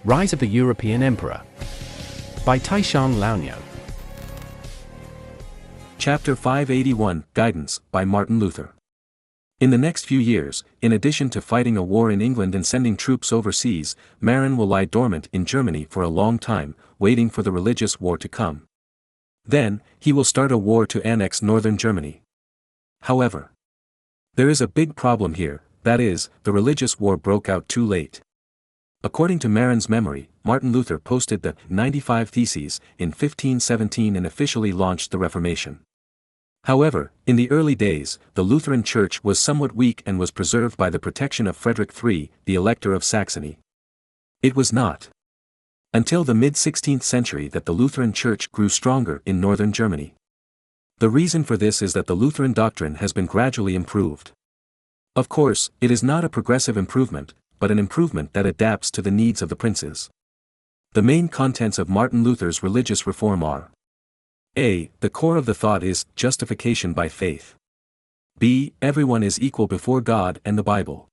Rise of the European Emperor by Taishan Laonyo. Chapter 581, Guidance, by Martin Luther. In the next few years, in addition to fighting a war in England and sending troops overseas, Marin will lie dormant in Germany for a long time, waiting for the religious war to come. Then, he will start a war to annex northern Germany. However, there is a big problem here, that is, the religious war broke out too late. According to Marin's memory, Martin Luther posted the 95 Theses in 1517 and officially launched the Reformation. However, in the early days, the Lutheran Church was somewhat weak and was preserved by the protection of Frederick III, the Elector of Saxony. It was not until the mid-16th century that the Lutheran Church grew stronger in northern Germany. The reason for this is that the Lutheran doctrine has been gradually improved. Of course, it is not a progressive improvement, but an improvement that adapts to the needs of the princes. The main contents of Martin Luther's religious reform are: A. The core of the thought is justification by faith. B. Everyone is equal before God and the Bible.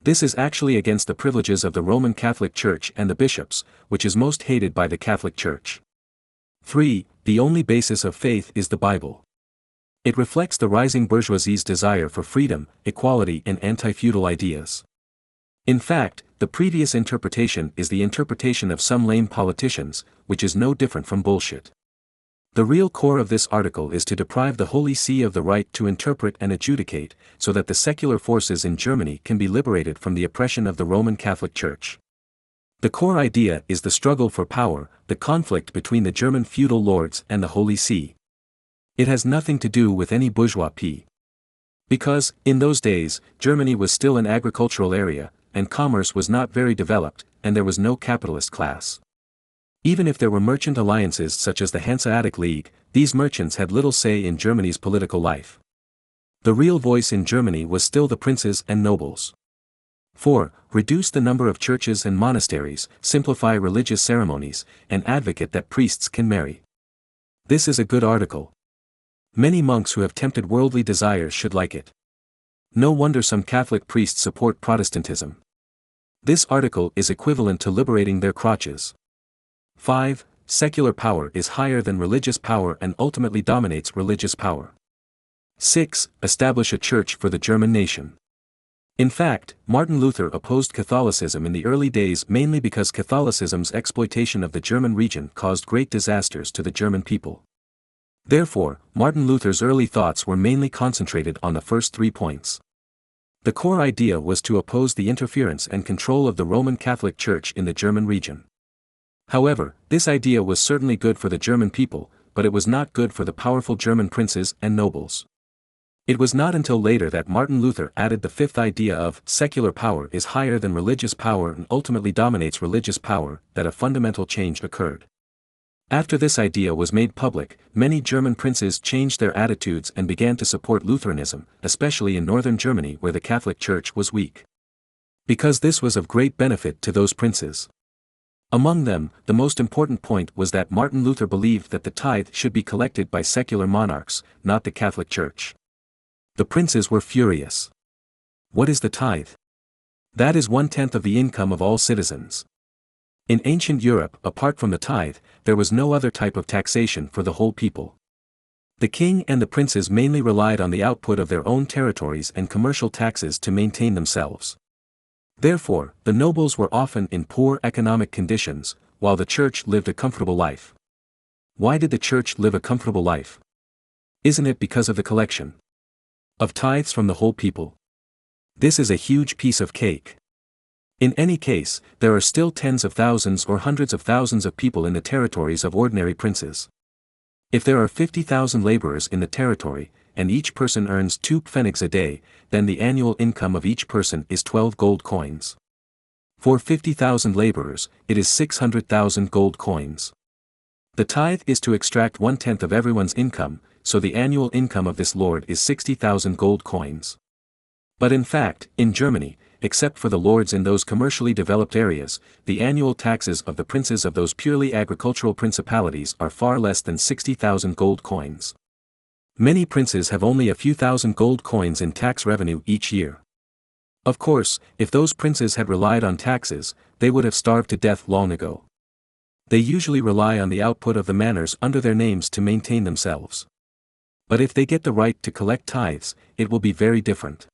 This is actually against the privileges of the Roman Catholic Church and the bishops, which is most hated by the Catholic Church. 3. The only basis of faith is the Bible. It reflects the rising bourgeoisie's desire for freedom, equality and anti-feudal ideas. In fact, the previous interpretation is the interpretation of some lame politicians, which is no different from bullshit. The real core of this article is to deprive the Holy See of the right to interpret and adjudicate, so that the secular forces in Germany can be liberated from the oppression of the Roman Catholic Church. The core idea is the struggle for power, the conflict between the German feudal lords and the Holy See. It has nothing to do with any bourgeois p. Because, in those days, Germany was still an agricultural area, and commerce was not very developed, and there was no capitalist class. Even if there were merchant alliances such as the Hanseatic League, these merchants had little say in Germany's political life. The real voice in Germany was still the princes and nobles. 4. Reduce the number of churches and monasteries, simplify religious ceremonies, and advocate that priests can marry. This is a good article. Many monks who have tempted worldly desires should like it. No wonder some Catholic priests support Protestantism. This article is equivalent to liberating their crotches. 5. Secular power is higher than religious power and ultimately dominates religious power. 6. Establish a church for the German nation. In fact, Martin Luther opposed Catholicism in the early days mainly because Catholicism's exploitation of the German region caused great disasters to the German people. Therefore, Martin Luther's early thoughts were mainly concentrated on the first 3 points. The core idea was to oppose the interference and control of the Roman Catholic Church in the German region. However, this idea was certainly good for the German people, but it was not good for the powerful German princes and nobles. It was not until later that Martin Luther added the 5th idea of secular power is higher than religious power and ultimately dominates religious power that a fundamental change occurred. After this idea was made public, many German princes changed their attitudes and began to support Lutheranism, especially in northern Germany where the Catholic Church was weak. Because this was of great benefit to those princes. Among them, the most important point was that Martin Luther believed that the tithe should be collected by secular monarchs, not the Catholic Church. The princes were furious. What is the tithe? That is 1/10 of the income of all citizens. In ancient Europe, apart from the tithe, there was no other type of taxation for the whole people. The king and the princes mainly relied on the output of their own territories and commercial taxes to maintain themselves. Therefore, the nobles were often in poor economic conditions, while the church lived a comfortable life. Why did the church live a comfortable life? Isn't it because of the collection of tithes from the whole people? This is a huge piece of cake. In any case, there are still tens of thousands or hundreds of thousands of people in the territories of ordinary princes. If there are 50,000 laborers in the territory, and each person earns 2 pfennigs a day, then the annual income of each person is 12 gold coins. For 50,000 laborers, it is 600,000 gold coins. The tithe is to extract 1/10 of everyone's income, so the annual income of this lord is 60,000 gold coins. But in fact, in Germany, except for the lords in those commercially developed areas, the annual taxes of the princes of those purely agricultural principalities are far less than 60,000 gold coins. Many princes have only a few thousand gold coins in tax revenue each year. Of course, if those princes had relied on taxes, they would have starved to death long ago. They usually rely on the output of the manors under their names to maintain themselves. But if they get the right to collect tithes, it will be very different.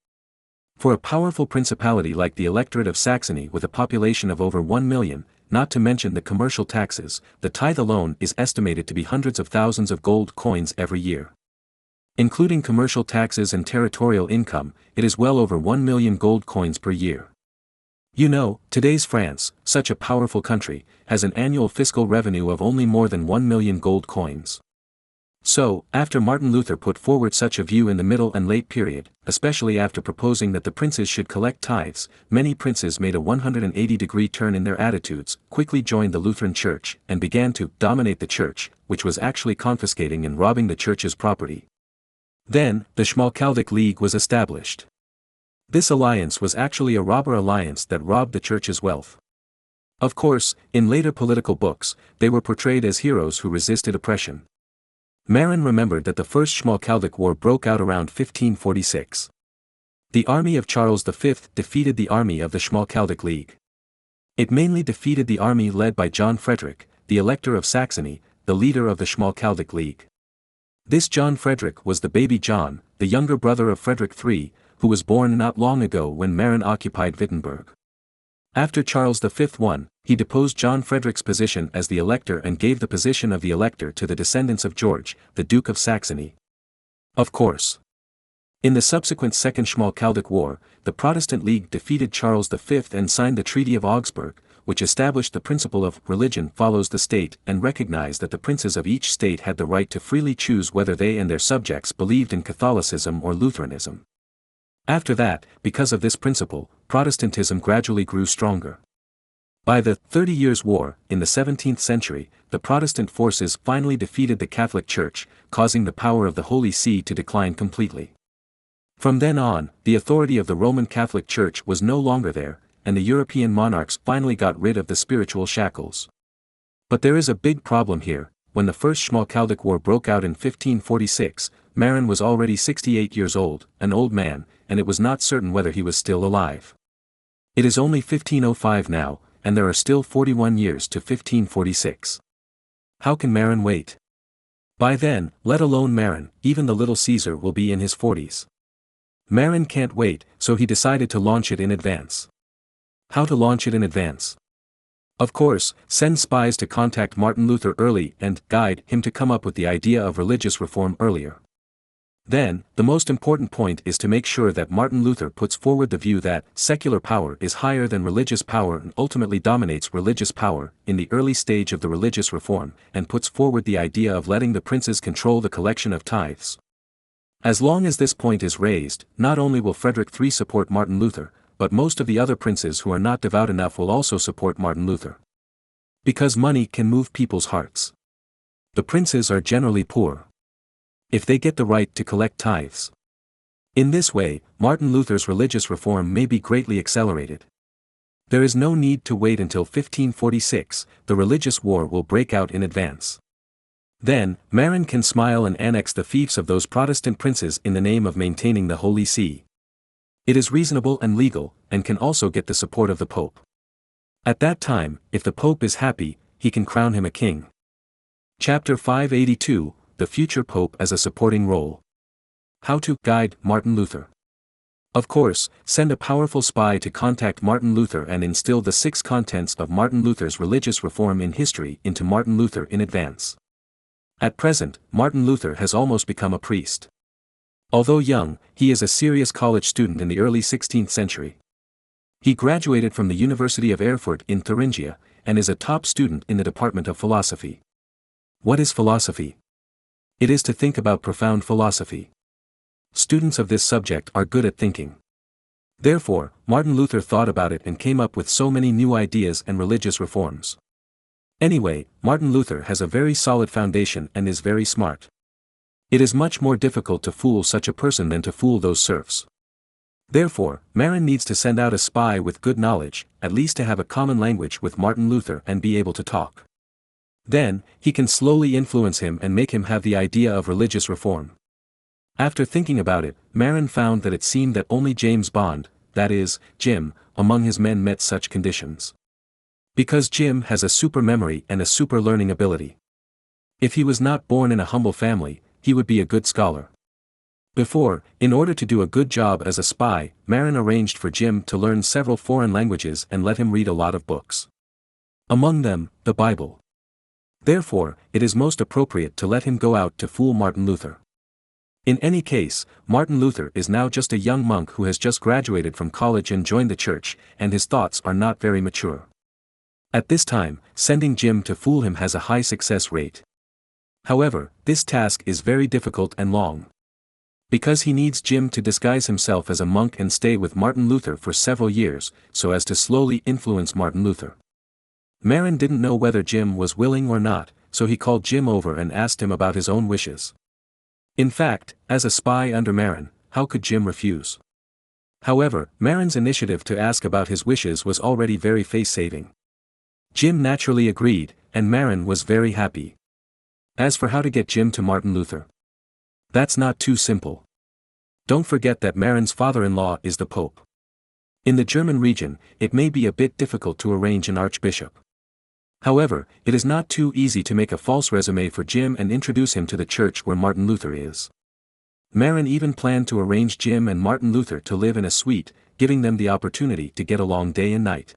For a powerful principality like the Electorate of Saxony with a population of over 1 million, not to mention the commercial taxes, the tithe alone is estimated to be hundreds of thousands of gold coins every year. Including commercial taxes and territorial income, it is well over 1 million gold coins per year. You know, today's France, such a powerful country, has an annual fiscal revenue of only more than 1 million gold coins. So, after Martin Luther put forward such a view in the middle and late period, especially after proposing that the princes should collect tithes, many princes made a 180-degree turn in their attitudes, quickly joined the Lutheran Church, and began to dominate the church, which was actually confiscating and robbing the church's property. Then, the Schmalkaldic League was established. This alliance was actually a robber alliance that robbed the church's wealth. Of course, in later political books, they were portrayed as heroes who resisted oppression. Marin remembered that the First Schmalkaldic War broke out around 1546. The army of Charles V defeated the army of the Schmalkaldic League. It mainly defeated the army led by John Frederick, the Elector of Saxony, the leader of the Schmalkaldic League. This John Frederick was the baby John, the younger brother of Frederick III, who was born not long ago when Marin occupied Wittenberg. After Charles V won, he deposed John Frederick's position as the elector and gave the position of the elector to the descendants of George, the Duke of Saxony. Of course. In the subsequent Second Schmalkaldic War, the Protestant League defeated Charles V and signed the Treaty of Augsburg, which established the principle of religion follows the state and recognized that the princes of each state had the right to freely choose whether they and their subjects believed in Catholicism or Lutheranism. After that, because of this principle, Protestantism gradually grew stronger. By the 30 Years' War, in the 17th century, the Protestant forces finally defeated the Catholic Church, causing the power of the Holy See to decline completely. From then on, the authority of the Roman Catholic Church was no longer there, and the European monarchs finally got rid of the spiritual shackles. But there is a big problem here. When the First Schmalkaldic War broke out in 1546, Marin was already 68 years old, an old man, and it was not certain whether he was still alive. It is only 1505 now, and there are still 41 years to 1546. How can Marin wait? By then, let alone Marin, even the little Caesar will be in his 40s. Marin can't wait, so he decided to launch it in advance. How to launch it in advance? Of course, send spies to contact Martin Luther early and guide him to come up with the idea of religious reform earlier. Then, the most important point is to make sure that Martin Luther puts forward the view that secular power is higher than religious power and ultimately dominates religious power in the early stage of the religious reform, and puts forward the idea of letting the princes control the collection of tithes. As long as this point is raised, not only will Frederick III support Martin Luther, but most of the other princes who are not devout enough will also support Martin Luther. Because money can move people's hearts. The princes are generally poor. If they get the right to collect tithes. In this way, Martin Luther's religious reform may be greatly accelerated. There is no need to wait until 1546, the religious war will break out in advance. Then, Marin can smile and annex the fiefs of those Protestant princes in the name of maintaining the Holy See. It is reasonable and legal, and can also get the support of the Pope. At that time, if the Pope is happy, he can crown him a king. Chapter 582, The Future Pope as a Supporting Role. How to guide Martin Luther. Of course, send a powerful spy to contact Martin Luther and instill the 6 contents of Martin Luther's religious reform in history into Martin Luther in advance. At present, Martin Luther has almost become a priest. Although young, he is a serious college student in the early 16th century. He graduated from the University of Erfurt in Thuringia, and is a top student in the Department of Philosophy. What is philosophy? It is to think about profound philosophy. Students of this subject are good at thinking. Therefore, Martin Luther thought about it and came up with so many new ideas and religious reforms. Anyway, Martin Luther has a very solid foundation and is very smart. It is much more difficult to fool such a person than to fool those serfs. Therefore, Marin needs to send out a spy with good knowledge, at least to have a common language with Martin Luther and be able to talk. Then, he can slowly influence him and make him have the idea of religious reform. After thinking about it, Marin found that it seemed that only James Bond, that is, Jim, among his men met such conditions. Because Jim has a super memory and a super learning ability. If he was not born in a humble family, he would be a good scholar. In order to do a good job as a spy, Marin arranged for Jim to learn several foreign languages and let him read a lot of books. Among them, the Bible. Therefore, it is most appropriate to let him go out to fool Martin Luther. In any case, Martin Luther is now just a young monk who has just graduated from college and joined the church, and his thoughts are not very mature. At this time, sending Jim to fool him has a high success rate. However, this task is very difficult and long. Because he needs Jim to disguise himself as a monk and stay with Martin Luther for several years, so as to slowly influence Martin Luther. Marin didn't know whether Jim was willing or not, so he called Jim over and asked him about his own wishes. In fact, as a spy under Marin, how could Jim refuse? However, Marin's initiative to ask about his wishes was already very face-saving. Jim naturally agreed, and Marin was very happy. As for how to get Jim to Martin Luther, that's not too simple. Don't forget that Marin's father-in-law is the Pope. In the German region, it may be a bit difficult to arrange an archbishop. However, it is not too easy to make a false resume for Jim and introduce him to the church where Martin Luther is. Marin even planned to arrange Jim and Martin Luther to live in a suite, giving them the opportunity to get along day and night.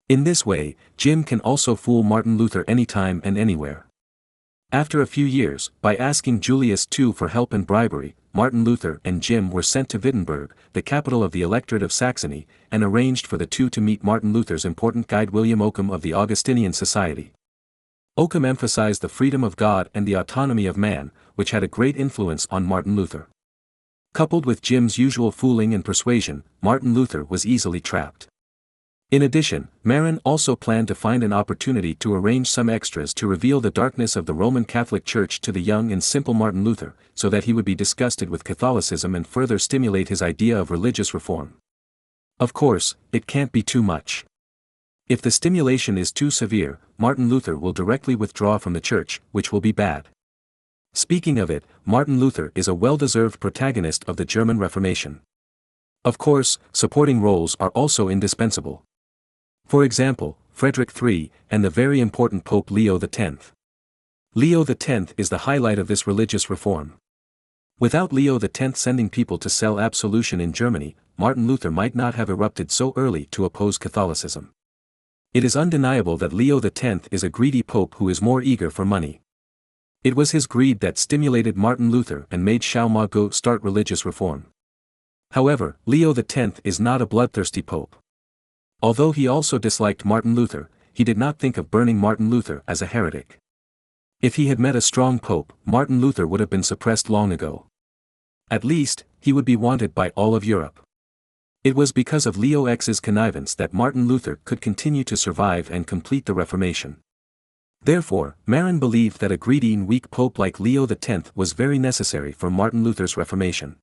In this way, Jim can also fool Martin Luther anytime and anywhere. After a few years, by asking Julius II for help and bribery, Martin Luther and Jim were sent to Wittenberg, the capital of the Electorate of Saxony, and arranged for the two to meet Martin Luther's important guide William Occam of the Augustinian Society. Occam emphasized the freedom of God and the autonomy of man, which had a great influence on Martin Luther. Coupled with Jim's usual fooling and persuasion, Martin Luther was easily trapped. In addition, Marin also planned to find an opportunity to arrange some extras to reveal the darkness of the Roman Catholic Church to the young and simple Martin Luther, so that he would be disgusted with Catholicism and further stimulate his idea of religious reform. Of course, it can't be too much. If the stimulation is too severe, Martin Luther will directly withdraw from the church, which will be bad. Speaking of it, Martin Luther is a well-deserved protagonist of the German Reformation. Of course, supporting roles are also indispensable. For example, Frederick III, and the very important Pope Leo X. Leo X is the highlight of this religious reform. Without Leo X sending people to sell absolution in Germany, Martin Luther might not have erupted so early to oppose Catholicism. It is undeniable that Leo X is a greedy pope who is more eager for money. It was his greed that stimulated Martin Luther and made Schaumburg go start religious reform. However, Leo X is not a bloodthirsty pope. Although he also disliked Martin Luther, he did not think of burning Martin Luther as a heretic. If he had met a strong pope, Martin Luther would have been suppressed long ago. At least, he would be wanted by all of Europe. It was because of Leo X's connivance that Martin Luther could continue to survive and complete the Reformation. Therefore, Marin believed that a greedy and weak pope like Leo X was very necessary for Martin Luther's Reformation.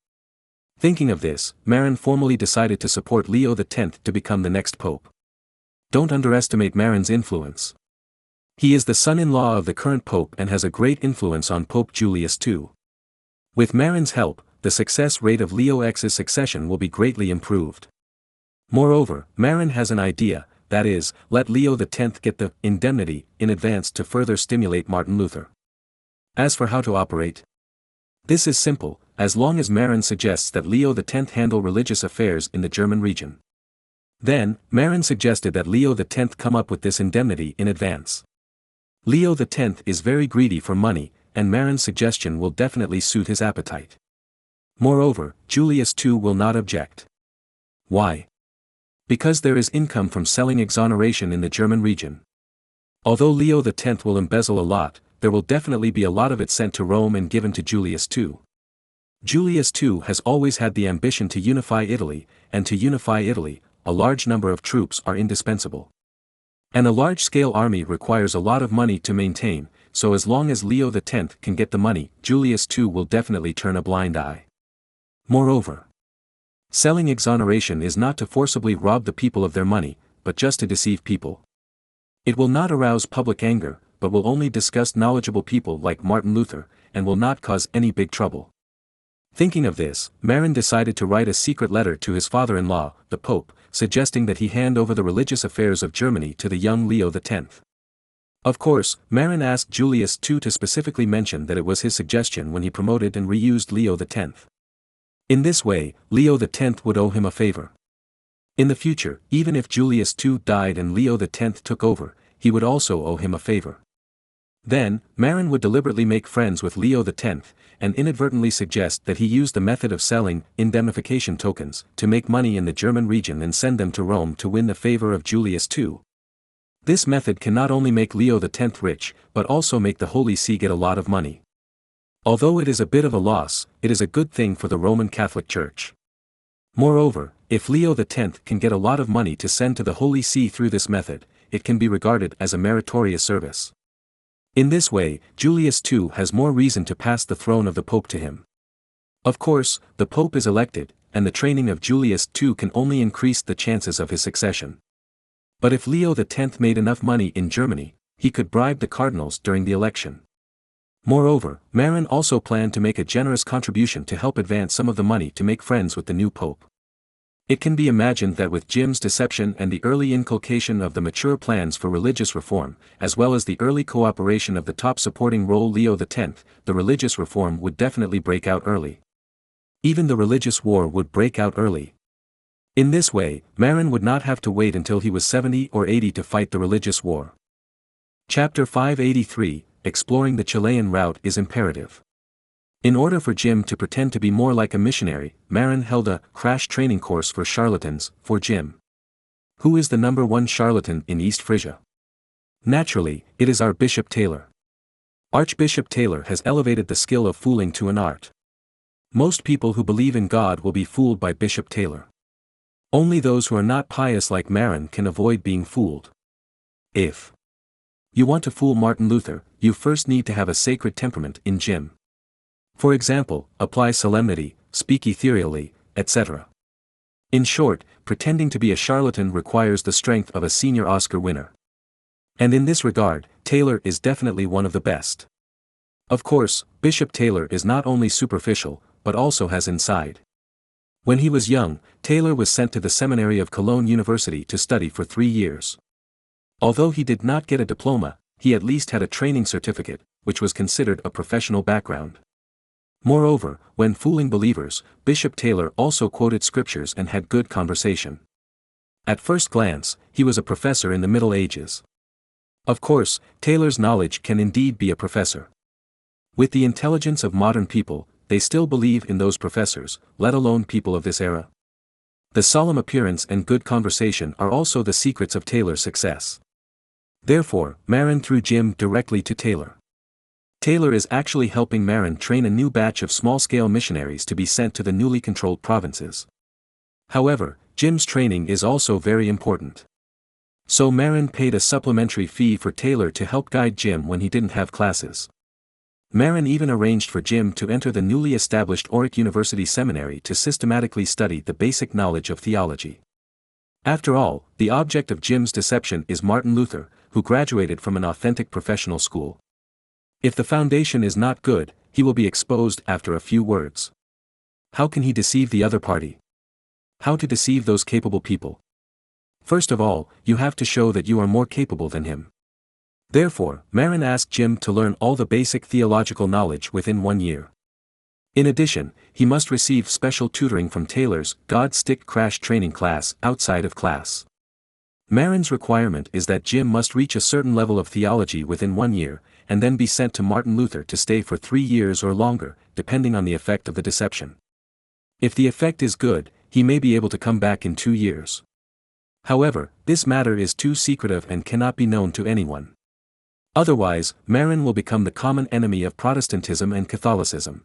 Thinking of this, Marin formally decided to support Leo X to become the next pope. Don't underestimate Marin's influence. He is the son-in-law of the current pope and has a great influence on Pope Julius II. With Marin's help, the success rate of Leo X's succession will be greatly improved. Moreover, Marin has an idea, that is, let Leo X get the indemnity in advance to further stimulate Martin Luther. As for how to operate, this is simple, as long as Marin suggests that Leo X handle religious affairs in the German region. Then, Marin suggested that Leo X come up with this indemnity in advance. Leo X is very greedy for money, and Marin's suggestion will definitely suit his appetite. Moreover, Julius II will not object. Why? Because there is income from selling exoneration in the German region. Although Leo X will embezzle a lot, there will definitely be a lot of it sent to Rome and given to Julius II. Julius II has always had the ambition to unify Italy, and to unify Italy, a large number of troops are indispensable. And a large-scale army requires a lot of money to maintain, so as long as Leo X can get the money, Julius II will definitely turn a blind eye. Moreover, selling exoneration is not to forcibly rob the people of their money, but just to deceive people. It will not arouse public anger, but will only disgust knowledgeable people like Martin Luther, and will not cause any big trouble. Thinking of this, Marin decided to write a secret letter to his father-in-law, the Pope, suggesting that he hand over the religious affairs of Germany to the young Leo X. Of course, Marin asked Julius II to specifically mention that it was his suggestion when he promoted and reused Leo X. In this way, Leo X would owe him a favor. In the future, even if Julius II died and Leo X took over, he would also owe him a favor. Then, Marin would deliberately make friends with Leo X, and inadvertently suggest that he use the method of selling indemnification tokens to make money in the German region and send them to Rome to win the favor of Julius II. This method can not only make Leo X rich, but also make the Holy See get a lot of money. Although it is a bit of a loss, it is a good thing for the Roman Catholic Church. Moreover, if Leo X can get a lot of money to send to the Holy See through this method, it can be regarded as a meritorious service. In this way, Julius II has more reason to pass the throne of the Pope to him. Of course, the Pope is elected, and the training of Julius II can only increase the chances of his succession. But if Leo X made enough money in Germany, he could bribe the cardinals during the election. Moreover, Marin also planned to make a generous contribution to help advance some of the money to make friends with the new Pope. It can be imagined that with Jim's deception and the early inculcation of the mature plans for religious reform, as well as the early cooperation of the top supporting role Leo X, the religious reform would definitely break out early. Even the religious war would break out early. In this way, Marin would not have to wait until he was 70 or 80 to fight the religious war. Chapter 583, Exploring the Chilean Route is imperative. In order for Jim to pretend to be more like a missionary, Marin held a crash training course for charlatans for Jim. Who is the number one charlatan in East Frisia? Naturally, it is our Bishop Taylor. Archbishop Taylor has elevated the skill of fooling to an art. Most people who believe in God will be fooled by Bishop Taylor. Only those who are not pious like Marin can avoid being fooled. If you want to fool Martin Luther, you first need to have a sacred temperament in Jim. For example, apply solemnity, speak ethereally, etc. In short, pretending to be a charlatan requires the strength of a senior Oscar winner. And in this regard, Taylor is definitely one of the best. Of course, Bishop Taylor is not only superficial, but also has inside. When he was young, Taylor was sent to the seminary of Cologne University to study for 3 years. Although he did not get a diploma, he at least had a training certificate, which was considered a professional background. Moreover, when fooling believers, Bishop Taylor also quoted scriptures and had good conversation. At first glance, he was a professor in the Middle Ages. Of course, Taylor's knowledge can indeed be a professor. With the intelligence of modern people, they still believe in those professors, let alone people of this era. The solemn appearance and good conversation are also the secrets of Taylor's success. Therefore, Marin threw Jim directly to Taylor. Taylor is actually helping Marin train a new batch of small-scale missionaries to be sent to the newly controlled provinces. However, Jim's training is also very important. So Marin paid a supplementary fee for Taylor to help guide Jim when he didn't have classes. Marin even arranged for Jim to enter the newly established Auric University Seminary to systematically study the basic knowledge of theology. After all, the object of Jim's deception is Martin Luther, who graduated from an authentic professional school. If the foundation is not good, he will be exposed after a few words. How can he deceive the other party? How to deceive those capable people? First of all, you have to show that you are more capable than him. Therefore, Marin asked Jim to learn all the basic theological knowledge within 1 year. In addition, he must receive special tutoring from Taylor's God Stick Crash training class outside of class. Marin's requirement is that Jim must reach a certain level of theology within 1 year, and then be sent to Martin Luther to stay for 3 years or longer, depending on the effect of the deception. If the effect is good, he may be able to come back in 2 years. However, this matter is too secretive and cannot be known to anyone. Otherwise, Marin will become the common enemy of Protestantism and Catholicism.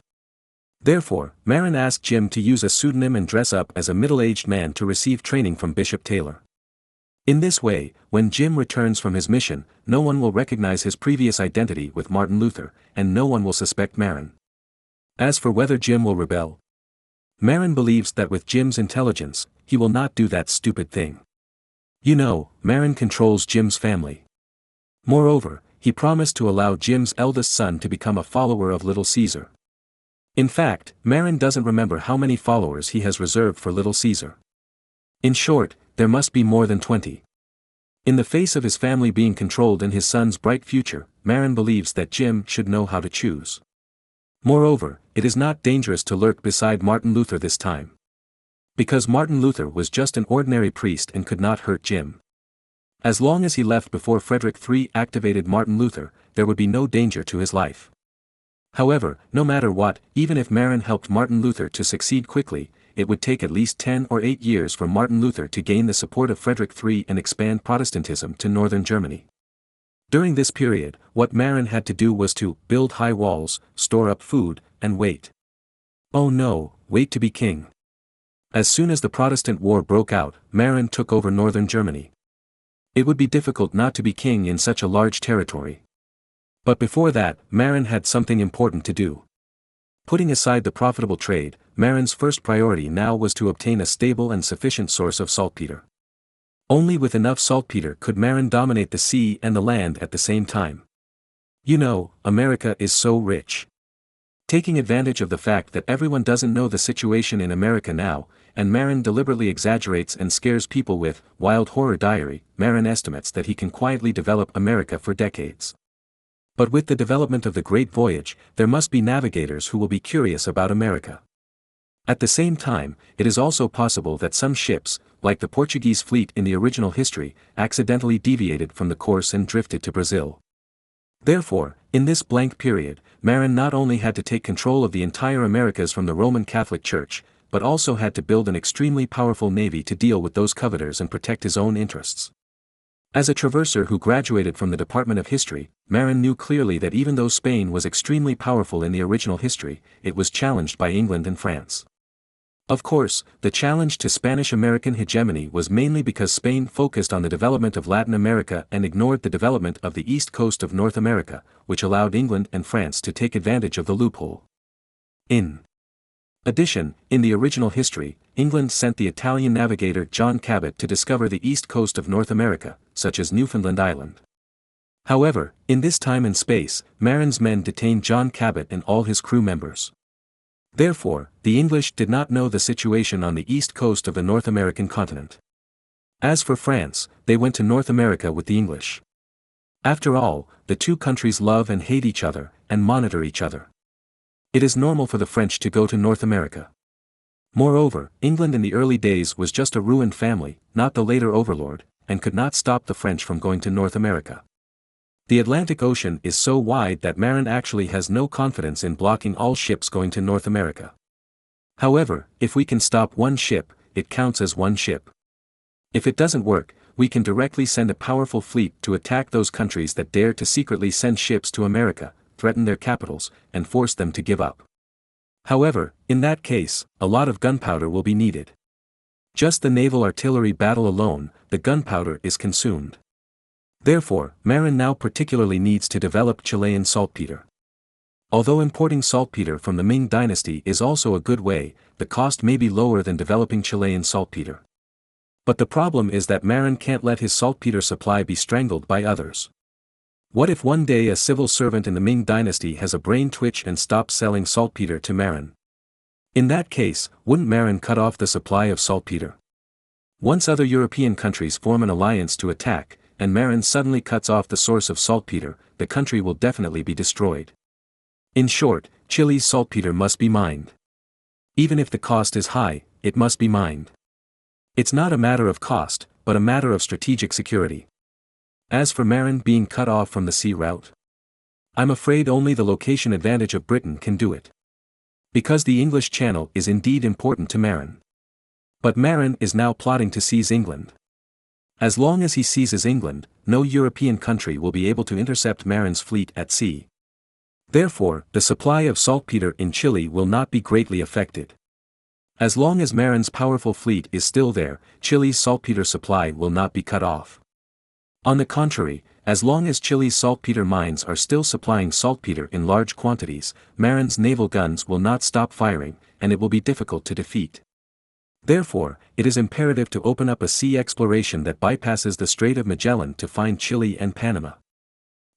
Therefore, Marin asked Jim to use a pseudonym and dress up as a middle-aged man to receive training from Bishop Taylor. In this way, when Jim returns from his mission, no one will recognize his previous identity with Martin Luther, and no one will suspect Marin. As for whether Jim will rebel, Marin believes that with Jim's intelligence, he will not do that stupid thing. You know, Marin controls Jim's family. Moreover, he promised to allow Jim's eldest son to become a follower of Little Caesar. In fact, Marin doesn't remember how many followers he has reserved for Little Caesar. In short, there must be more than 20. In the face of his family being controlled and his son's bright future, Marin believes that Jim should know how to choose. Moreover, it is not dangerous to lurk beside Martin Luther this time. Because Martin Luther was just an ordinary priest and could not hurt Jim. As long as he left before Frederick III activated Martin Luther, there would be no danger to his life. However, no matter what, even if Marin helped Martin Luther to succeed quickly, it would take at least 10 or 8 years for Martin Luther to gain the support of Frederick III and expand Protestantism to northern Germany. During this period, what Marin had to do was to build high walls, store up food, and wait. Oh no, wait to be king. As soon as the Protestant War broke out, Marin took over northern Germany. It would be difficult not to be king in such a large territory. But before that, Marin had something important to do. Putting aside the profitable trade, Marin's first priority now was to obtain a stable and sufficient source of saltpeter. Only with enough saltpeter could Marin dominate the sea and the land at the same time. You know, America is so rich. Taking advantage of the fact that everyone doesn't know the situation in America now, and Marin deliberately exaggerates and scares people with Wild Horror Diary, Marin estimates that he can quietly develop America for decades. But with the development of the Great Voyage, there must be navigators who will be curious about America. At the same time, it is also possible that some ships, like the Portuguese fleet in the original history, accidentally deviated from the course and drifted to Brazil. Therefore, in this blank period, Marin not only had to take control of the entire Americas from the Roman Catholic Church, but also had to build an extremely powerful navy to deal with those coveters and protect his own interests. As a traverser who graduated from the Department of History, Marin knew clearly that even though Spain was extremely powerful in the original history, it was challenged by England and France. Of course, the challenge to Spanish-American hegemony was mainly because Spain focused on the development of Latin America and ignored the development of the east coast of North America, which allowed England and France to take advantage of the loophole. In addition, in the original history, England sent the Italian navigator John Cabot to discover the east coast of North America, such as Newfoundland Island. However, in this time and space, Marin's men detained John Cabot and all his crew members. Therefore, the English did not know the situation on the east coast of the North American continent. As for France, they went to North America with the English. After all, the two countries love and hate each other, and monitor each other. It is normal for the French to go to North America. Moreover, England in the early days was just a ruined family, not the later overlord, and could not stop the French from going to North America. The Atlantic Ocean is so wide that Marin actually has no confidence in blocking all ships going to North America. However, if we can stop one ship, it counts as one ship. If it doesn't work, we can directly send a powerful fleet to attack those countries that dare to secretly send ships to America, threaten their capitals, and force them to give up. However, in that case, a lot of gunpowder will be needed. Just the naval artillery battle alone, the gunpowder is consumed. Therefore, Marin now particularly needs to develop Chilean saltpeter. Although importing saltpeter from the Ming dynasty is also a good way, the cost may be lower than developing Chilean saltpeter. But the problem is that Marin can't let his saltpeter supply be strangled by others. What if one day a civil servant in the Ming dynasty has a brain twitch and stops selling saltpeter to Marin? In that case, wouldn't Marin cut off the supply of saltpeter? Once other European countries form an alliance to attack, and Marin suddenly cuts off the source of saltpeter, the country will definitely be destroyed. In short, Chile's saltpeter must be mined. Even if the cost is high, it must be mined. It's not a matter of cost, but a matter of strategic security. As for Marin being cut off from the sea route, I'm afraid only the location advantage of Britain can do it. Because the English Channel is indeed important to Marin. But Marin is now plotting to seize England. As long as he seizes England, no European country will be able to intercept Marin's fleet at sea. Therefore, the supply of saltpeter in Chile will not be greatly affected. As long as Marin's powerful fleet is still there, Chile's saltpeter supply will not be cut off. On the contrary, as long as Chile's saltpeter mines are still supplying saltpeter in large quantities, Marin's naval guns will not stop firing, and it will be difficult to defeat. Therefore, it is imperative to open up a sea exploration that bypasses the Strait of Magellan to find Chile and Panama.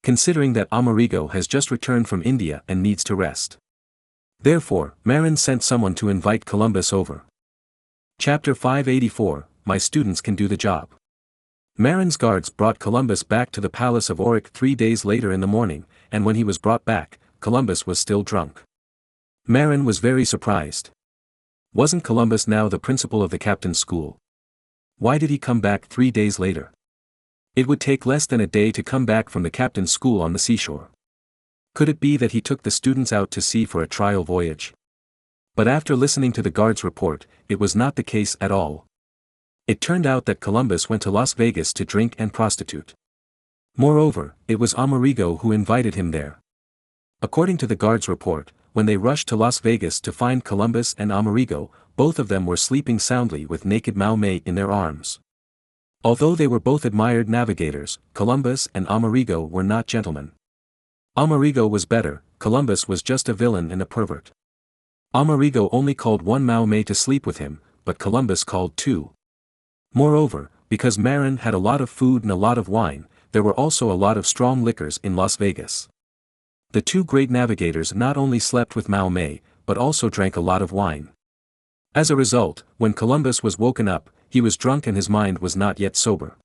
Considering that Amerigo has just returned from India and needs to rest. Therefore, Marin sent someone to invite Columbus over. Chapter 584, My students can do the job. Marin's guards brought Columbus back to the palace of Auric 3 days later in the morning, and when he was brought back, Columbus was still drunk. Marin was very surprised. Wasn't Columbus now the principal of the captain's school? Why did he come back 3 days later? It would take less than a day to come back from the captain's school on the seashore. Could it be that he took the students out to sea for a trial voyage? But after listening to the guard's report, it was not the case at all. It turned out that Columbus went to Las Vegas to drink and prostitute. Moreover, it was Amerigo who invited him there. According to the guard's report, when they rushed to Las Vegas to find Columbus and Amerigo, both of them were sleeping soundly with naked Maumei in their arms. Although they were both admired navigators, Columbus and Amerigo were not gentlemen. Amerigo was better, Columbus was just a villain and a pervert. Amerigo only called one Maumei to sleep with him, but Columbus called two. Moreover, because Marin had a lot of food and a lot of wine, there were also a lot of strong liquors in Las Vegas. The two great navigators not only slept with Maumei, but also drank a lot of wine. As a result, when Columbus was woken up, he was drunk and his mind was not yet sober.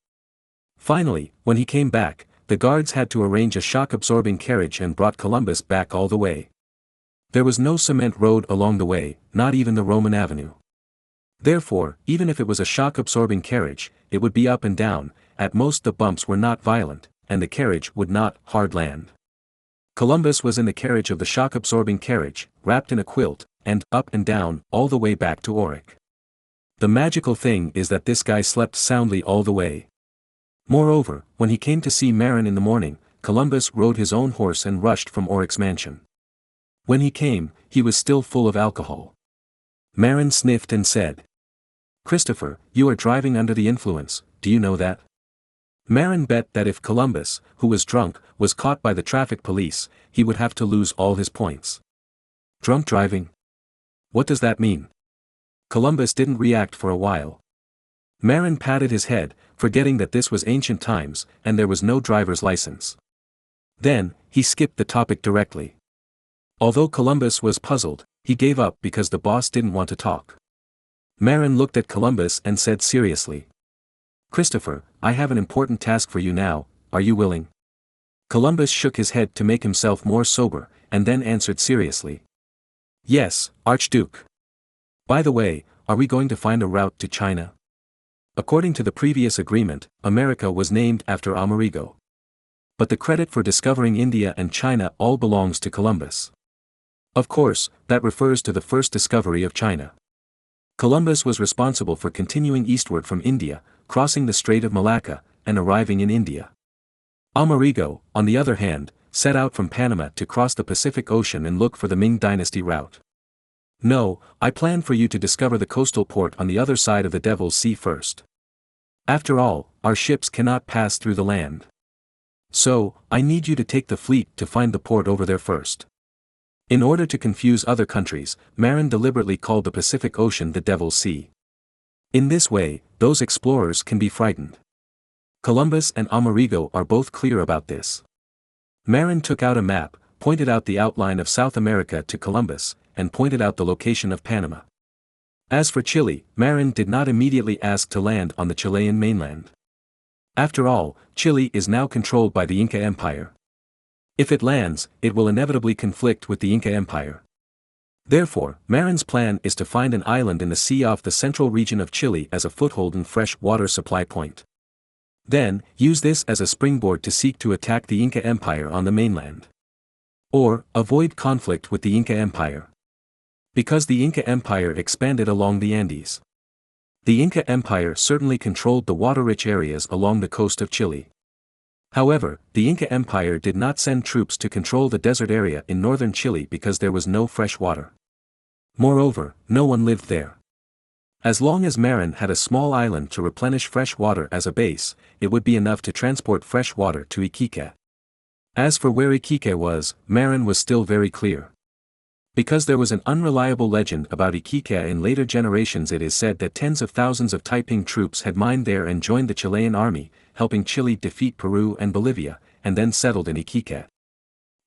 Finally, when he came back, the guards had to arrange a shock-absorbing carriage and brought Columbus back all the way. There was no cement road along the way, not even the Roman avenue. Therefore, even if it was a shock-absorbing carriage, it would be up and down, at most the bumps were not violent, and the carriage would not hard land. Columbus was in the carriage of the shock-absorbing carriage, wrapped in a quilt, and up and down, all the way back to Auric. The magical thing is that this guy slept soundly all the way. Moreover, when he came to see Marin in the morning, Columbus rode his own horse and rushed from Auric's mansion. When he came, he was still full of alcohol. Marin sniffed and said, "Christopher, you are driving under the influence, do you know that?" Marin bet that if Columbus, who was drunk, was caught by the traffic police, he would have to lose all his points. Drunk driving? What does that mean? Columbus didn't react for a while. Marin patted his head, forgetting that this was ancient times, and there was no driver's license. Then, he skipped the topic directly. Although Columbus was puzzled, he gave up because the boss didn't want to talk. Marin looked at Columbus and said seriously, "Christopher, I have an important task for you now, are you willing?" Columbus shook his head to make himself more sober, and then answered seriously, "Yes, Archduke. By the way, are we going to find a route to China?" According to the previous agreement, America was named after Amerigo. But the credit for discovering India and China all belongs to Columbus. Of course, that refers to the first discovery of China. Columbus was responsible for continuing eastward from India, crossing the Strait of Malacca, and arriving in India. Amerigo, on the other hand, set out from Panama to cross the Pacific Ocean and look for the Ming Dynasty route. No, I plan for you to discover the coastal port on the other side of the Devil's Sea first. After all, our ships cannot pass through the land. So, I need you to take the fleet to find the port over there first. In order to confuse other countries, Marin deliberately called the Pacific Ocean the Devil's Sea. In this way, those explorers can be frightened. Columbus and Amerigo are both clear about this. Marin took out a map, pointed out the outline of South America to Columbus, and pointed out the location of Panama. As for Chile, Marin did not immediately ask to land on the Chilean mainland. After all, Chile is now controlled by the Inca Empire. If it lands, it will inevitably conflict with the Inca Empire. Therefore, Marin's plan is to find an island in the sea off the central region of Chile as a foothold and fresh water supply point. Then, use this as a springboard to seek to attack the Inca Empire on the mainland. Or, avoid conflict with the Inca Empire. Because the Inca Empire expanded along the Andes. The Inca Empire certainly controlled the water-rich areas along the coast of Chile. However, the Inca Empire did not send troops to control the desert area in northern Chile because there was no fresh water. Moreover, no one lived there. As long as Marin had a small island to replenish fresh water as a base, it would be enough to transport fresh water to Iquique. As for where Iquique was, Marin was still very clear. Because there was an unreliable legend about Iquique in later generations, it is said that tens of thousands of Taiping troops had mined there and joined the Chilean army, helping Chile defeat Peru and Bolivia, and then settled in Iquique.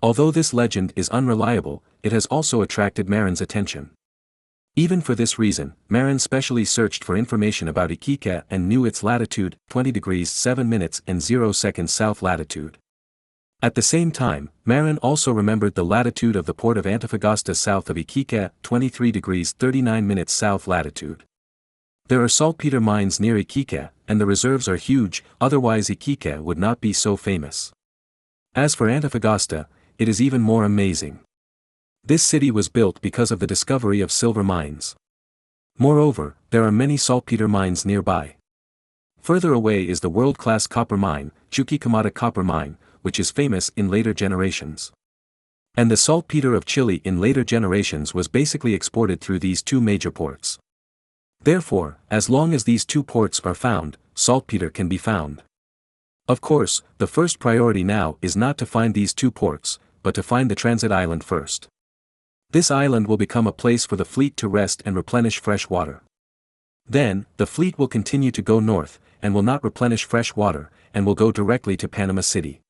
Although this legend is unreliable, it has also attracted Marin's attention. Even for this reason, Marin specially searched for information about Iquique and knew its latitude, 20 degrees 7 minutes and 0 seconds south latitude. At the same time, Marin also remembered the latitude of the port of Antofagasta south of Iquique, 23 degrees 39 minutes south latitude. There are saltpeter mines near Iquique, and the reserves are huge, otherwise Iquique would not be so famous. As for Antofagasta, it is even more amazing. This city was built because of the discovery of silver mines. Moreover, there are many saltpeter mines nearby. Further away is the world-class copper mine, Chuquicamata copper mine, which is famous in later generations. And the saltpeter of Chile in later generations was basically exported through these two major ports. Therefore, as long as these two ports are found, saltpeter can be found. Of course, the first priority now is not to find these two ports, but to find the transit island first. This island will become a place for the fleet to rest and replenish fresh water. Then, the fleet will continue to go north, and will not replenish fresh water, and will go directly to Panama City.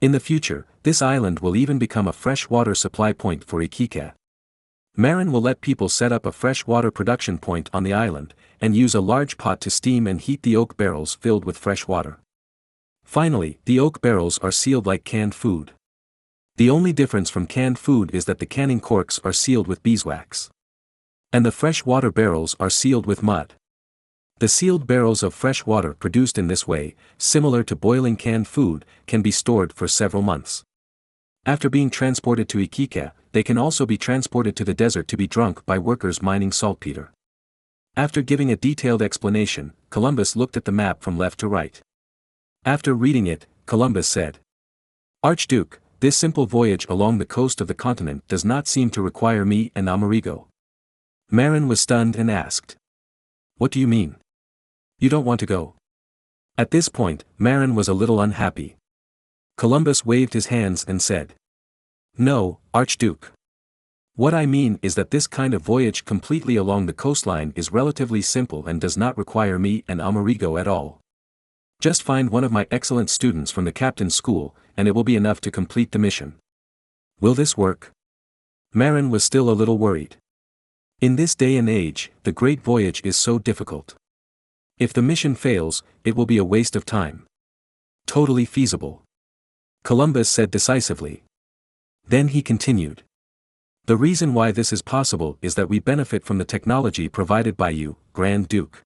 In the future, this island will even become a fresh water supply point for Iquique. Marin will let people set up a fresh water production point on the island, and use a large pot to steam and heat the oak barrels filled with fresh water. Finally, the oak barrels are sealed like canned food. The only difference from canned food is that the canning corks are sealed with beeswax. And the fresh water barrels are sealed with mud. The sealed barrels of fresh water produced in this way, similar to boiling canned food, can be stored for several months. After being transported to Iquique, they can also be transported to the desert to be drunk by workers mining saltpeter. After giving a detailed explanation, Columbus looked at the map from left to right. After reading it, Columbus said, "Archduke, this simple voyage along the coast of the continent does not seem to require me and Amerigo." Marin was stunned and asked, "What do you mean? You don't want to go?" At this point, Marin was a little unhappy. Columbus waved his hands and said, "No, Archduke. What I mean is that this kind of voyage completely along the coastline is relatively simple and does not require me and Amerigo at all. Just find one of my excellent students from the captain's school, and it will be enough to complete the mission." Will this work? Marin was still a little worried. In this day and age, the great voyage is so difficult. If the mission fails, it will be a waste of time. Totally feasible. Columbus said decisively. Then he continued. The reason why this is possible is that we benefit from the technology provided by you, Grand Duke.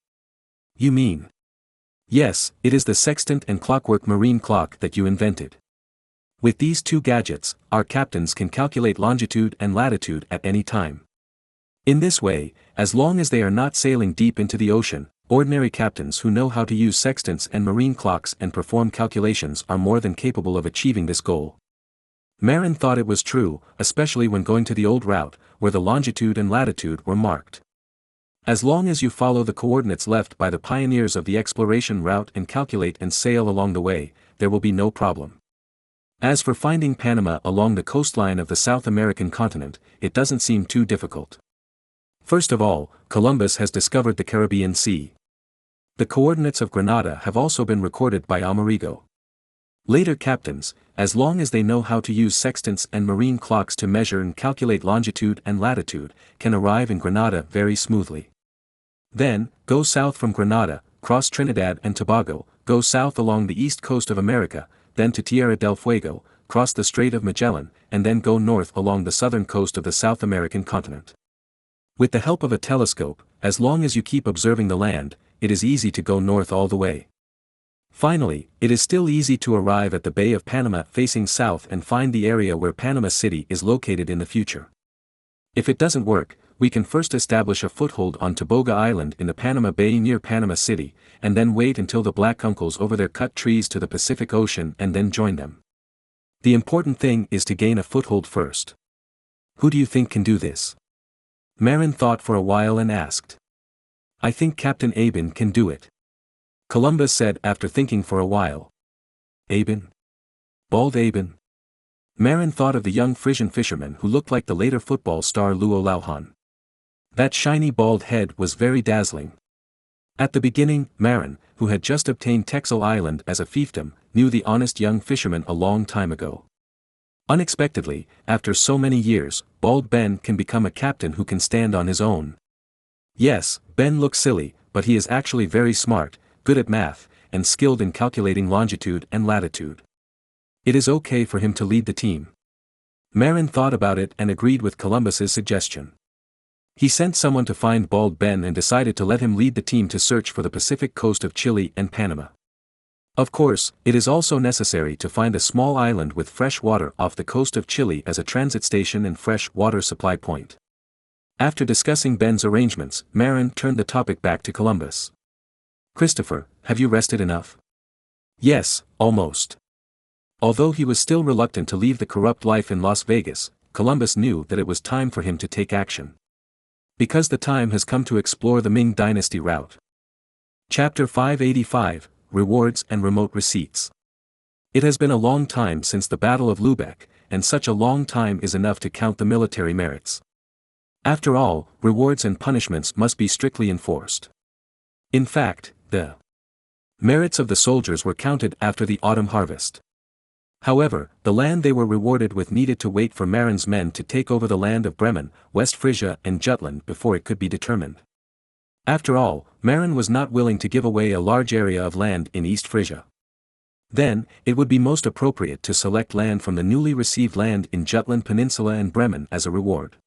You mean? Yes, it is the sextant and clockwork marine clock that you invented. With these two gadgets, our captains can calculate longitude and latitude at any time. In this way, as long as they are not sailing deep into the ocean, ordinary captains who know how to use sextants and marine clocks and perform calculations are more than capable of achieving this goal. Marin thought it was true, especially when going to the old route, where the longitude and latitude were marked. As long as you follow the coordinates left by the pioneers of the exploration route and calculate and sail along the way, there will be no problem. As for finding Panama along the coastline of the South American continent, it doesn't seem too difficult. First of all, Columbus has discovered the Caribbean Sea. The coordinates of Grenada have also been recorded by Amerigo. Later captains, as long as they know how to use sextants and marine clocks to measure and calculate longitude and latitude, can arrive in Grenada very smoothly. Then, go south from Grenada, cross Trinidad and Tobago, go south along the east coast of America, then to Tierra del Fuego, cross the Strait of Magellan, and then go north along the southern coast of the South American continent. With the help of a telescope, as long as you keep observing the land, it is easy to go north all the way. Finally, it is still easy to arrive at the Bay of Panama facing south and find the area where Panama City is located in the future. If it doesn't work, we can first establish a foothold on Toboga Island in the Panama Bay near Panama City, and then wait until the black uncles over there cut trees to the Pacific Ocean and then join them. The important thing is to gain a foothold first. Who do you think can do this? Marin thought for a while and asked. I think Captain Aben can do it. Columbus said after thinking for a while. Aben? Bald Aben? Marin thought of the young Frisian fisherman who looked like the later football star Luo Lauhan. That shiny bald head was very dazzling. At the beginning, Marin, who had just obtained Texel Island as a fiefdom, knew the honest young fisherman a long time ago. Unexpectedly, after so many years, bald Ben can become a captain who can stand on his own. Yes, Ben looks silly, but he is actually very smart, good at math, and skilled in calculating longitude and latitude. It is okay for him to lead the team. Marin thought about it and agreed with Columbus's suggestion. He sent someone to find bald Ben and decided to let him lead the team to search for the Pacific coast of Chile and Panama. Of course, it is also necessary to find a small island with fresh water off the coast of Chile as a transit station and fresh water supply point. After discussing Ben's arrangements, Marin turned the topic back to Columbus. "Christopher, have you rested enough?" "Yes, almost." Although he was still reluctant to leave the corrupt life in Las Vegas, Columbus knew that it was time for him to take action. Because the time has come to explore the Ming Dynasty route. Chapter 585, Rewards and Remote Receipts. It has been a long time since the Battle of Lubeck, and such a long time is enough to count the military merits. After all, rewards and punishments must be strictly enforced. In fact, the merits of the soldiers were counted after the autumn harvest. However, the land they were rewarded with needed to wait for Marin's men to take over the land of Bremen, West Frisia and Jutland before it could be determined. After all, Marin was not willing to give away a large area of land in East Frisia. Then, it would be most appropriate to select land from the newly received land in Jutland Peninsula and Bremen as a reward.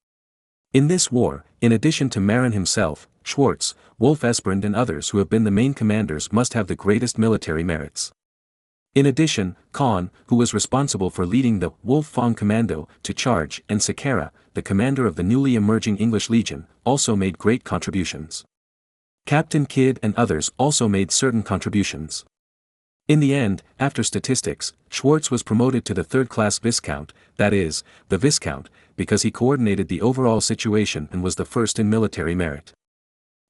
In this war, in addition to Marin himself, Schwartz, Wolf Esbrand and others who have been the main commanders must have the greatest military merits. In addition, Kahn, who was responsible for leading the Wolf-Fang Commando to charge, and Sequeira, the commander of the newly emerging English Legion, also made great contributions. Captain Kidd and others also made certain contributions. In the end, after statistics, Schwartz was promoted to the third-class Viscount, that is, the Viscount, because he coordinated the overall situation and was the first in military merit.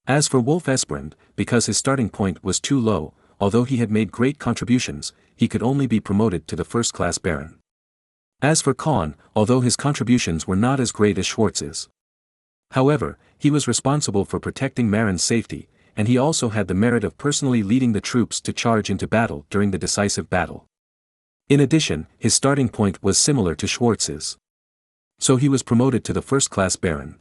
As for Wolf Esbrand, because his starting point was too low, although he had made great contributions, he could only be promoted to the first-class Baron. As for Kahn, although his contributions were not as great as Schwartz's. However, he was responsible for protecting Marin's safety, and he also had the merit of personally leading the troops to charge into battle during the decisive battle. In addition, his starting point was similar to Schwartz's. So he was promoted to the first-class Baron.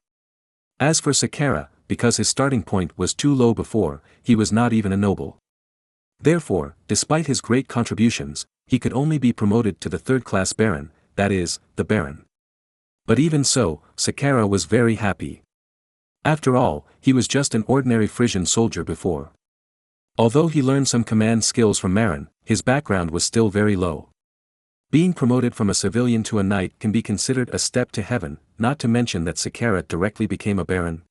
As for Sequeira, because his starting point was too low before, he was not even a noble. Therefore, despite his great contributions, he could only be promoted to the third-class Baron, that is, the Baron. But even so, Sequeira was very happy. After all, he was just an ordinary Frisian soldier before. Although he learned some command skills from Marin, his background was still very low. Being promoted from a civilian to a knight can be considered a step to heaven, not to mention that Sequeira directly became a baron.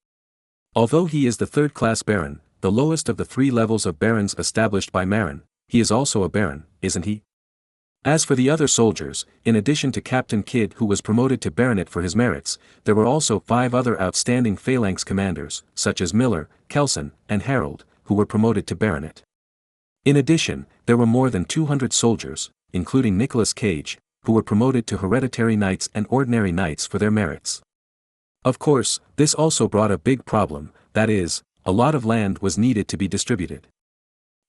Although he is the third-class baron, the lowest of the 3 levels of barons established by Marin, he is also a baron, isn't he? As for the other soldiers, in addition to Captain Kidd who was promoted to baronet for his merits, there were also 5 other outstanding phalanx commanders, such as Miller, Kelson, and Harold, who were promoted to baronet. In addition, there were more than 200 soldiers, including Nicholas Cage, who were promoted to hereditary knights and ordinary knights for their merits. Of course, this also brought a big problem, that is, a lot of land was needed to be distributed.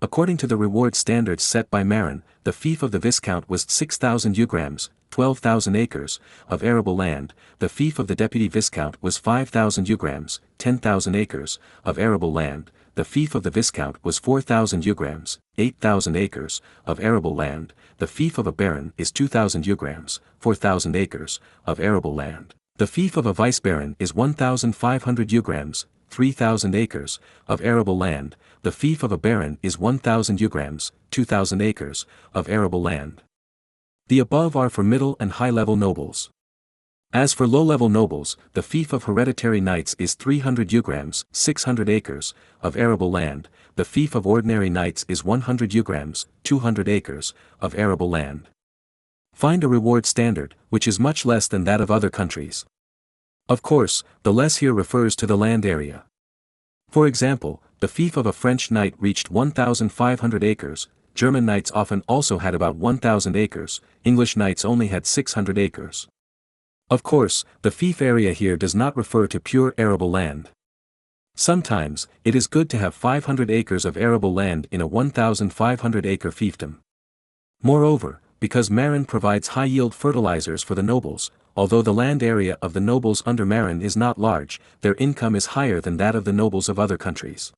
According to the reward standards set by Marin, the fief of the Viscount was 6,000 ugrams, 12,000 acres, of arable land, the fief of the Deputy Viscount was 5,000 ugrams, 10,000 acres, of arable land, the fief of the Viscount was 4,000 ugrams, 8,000 acres, of arable land, the fief of a Baron is 2,000 ugrams, 4,000 acres, of arable land, the fief of a Vice Baron is 1,500 ugrams, 3,000 acres, of arable land, the fief of a baron is 1,000 ugrams, 2,000 acres, of arable land. The above are for middle and high-level nobles. As for low-level nobles, the fief of hereditary knights is 300 ugrams, 600 acres, of arable land, the fief of ordinary knights is 100 ugrams, 200 acres, of arable land. Find a reward standard, which is much less than that of other countries. Of course, the less here refers to the land area. For example, the fief of a French knight reached 1,500 acres, German knights often also had about 1,000 acres, English knights only had 600 acres. Of course, the fief area here does not refer to pure arable land. Sometimes, it is good to have 500 acres of arable land in a 1,500 acre fiefdom. Moreover, because Marin provides high-yield fertilizers for the nobles. Although the land area of the nobles under Marin is not large, their income is higher than that of the nobles of other countries.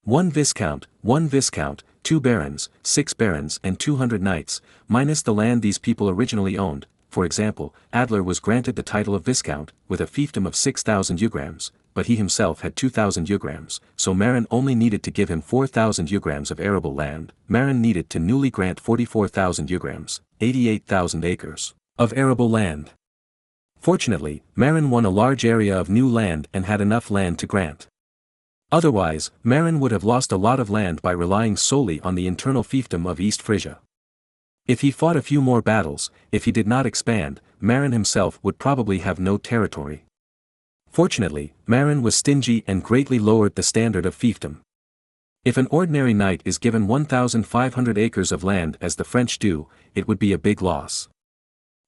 One viscount, 2 barons, 6 barons and 200 knights, minus the land these people originally owned. For example, Adler was granted the title of viscount, with a fiefdom of 6,000 ugrams, but he himself had 2,000 ugrams, so Marin only needed to give him 4,000 ugrams of arable land. Marin needed to newly grant 44,000 ugrams, 88,000 acres, of arable land. Fortunately, Marin won a large area of new land and had enough land to grant. Otherwise, Marin would have lost a lot of land by relying solely on the internal fiefdom of East Frisia. If he fought a few more battles, if he did not expand, Marin himself would probably have no territory. Fortunately, Marin was stingy and greatly lowered the standard of fiefdom. If an ordinary knight is given 1,500 acres of land as the French do, it would be a big loss.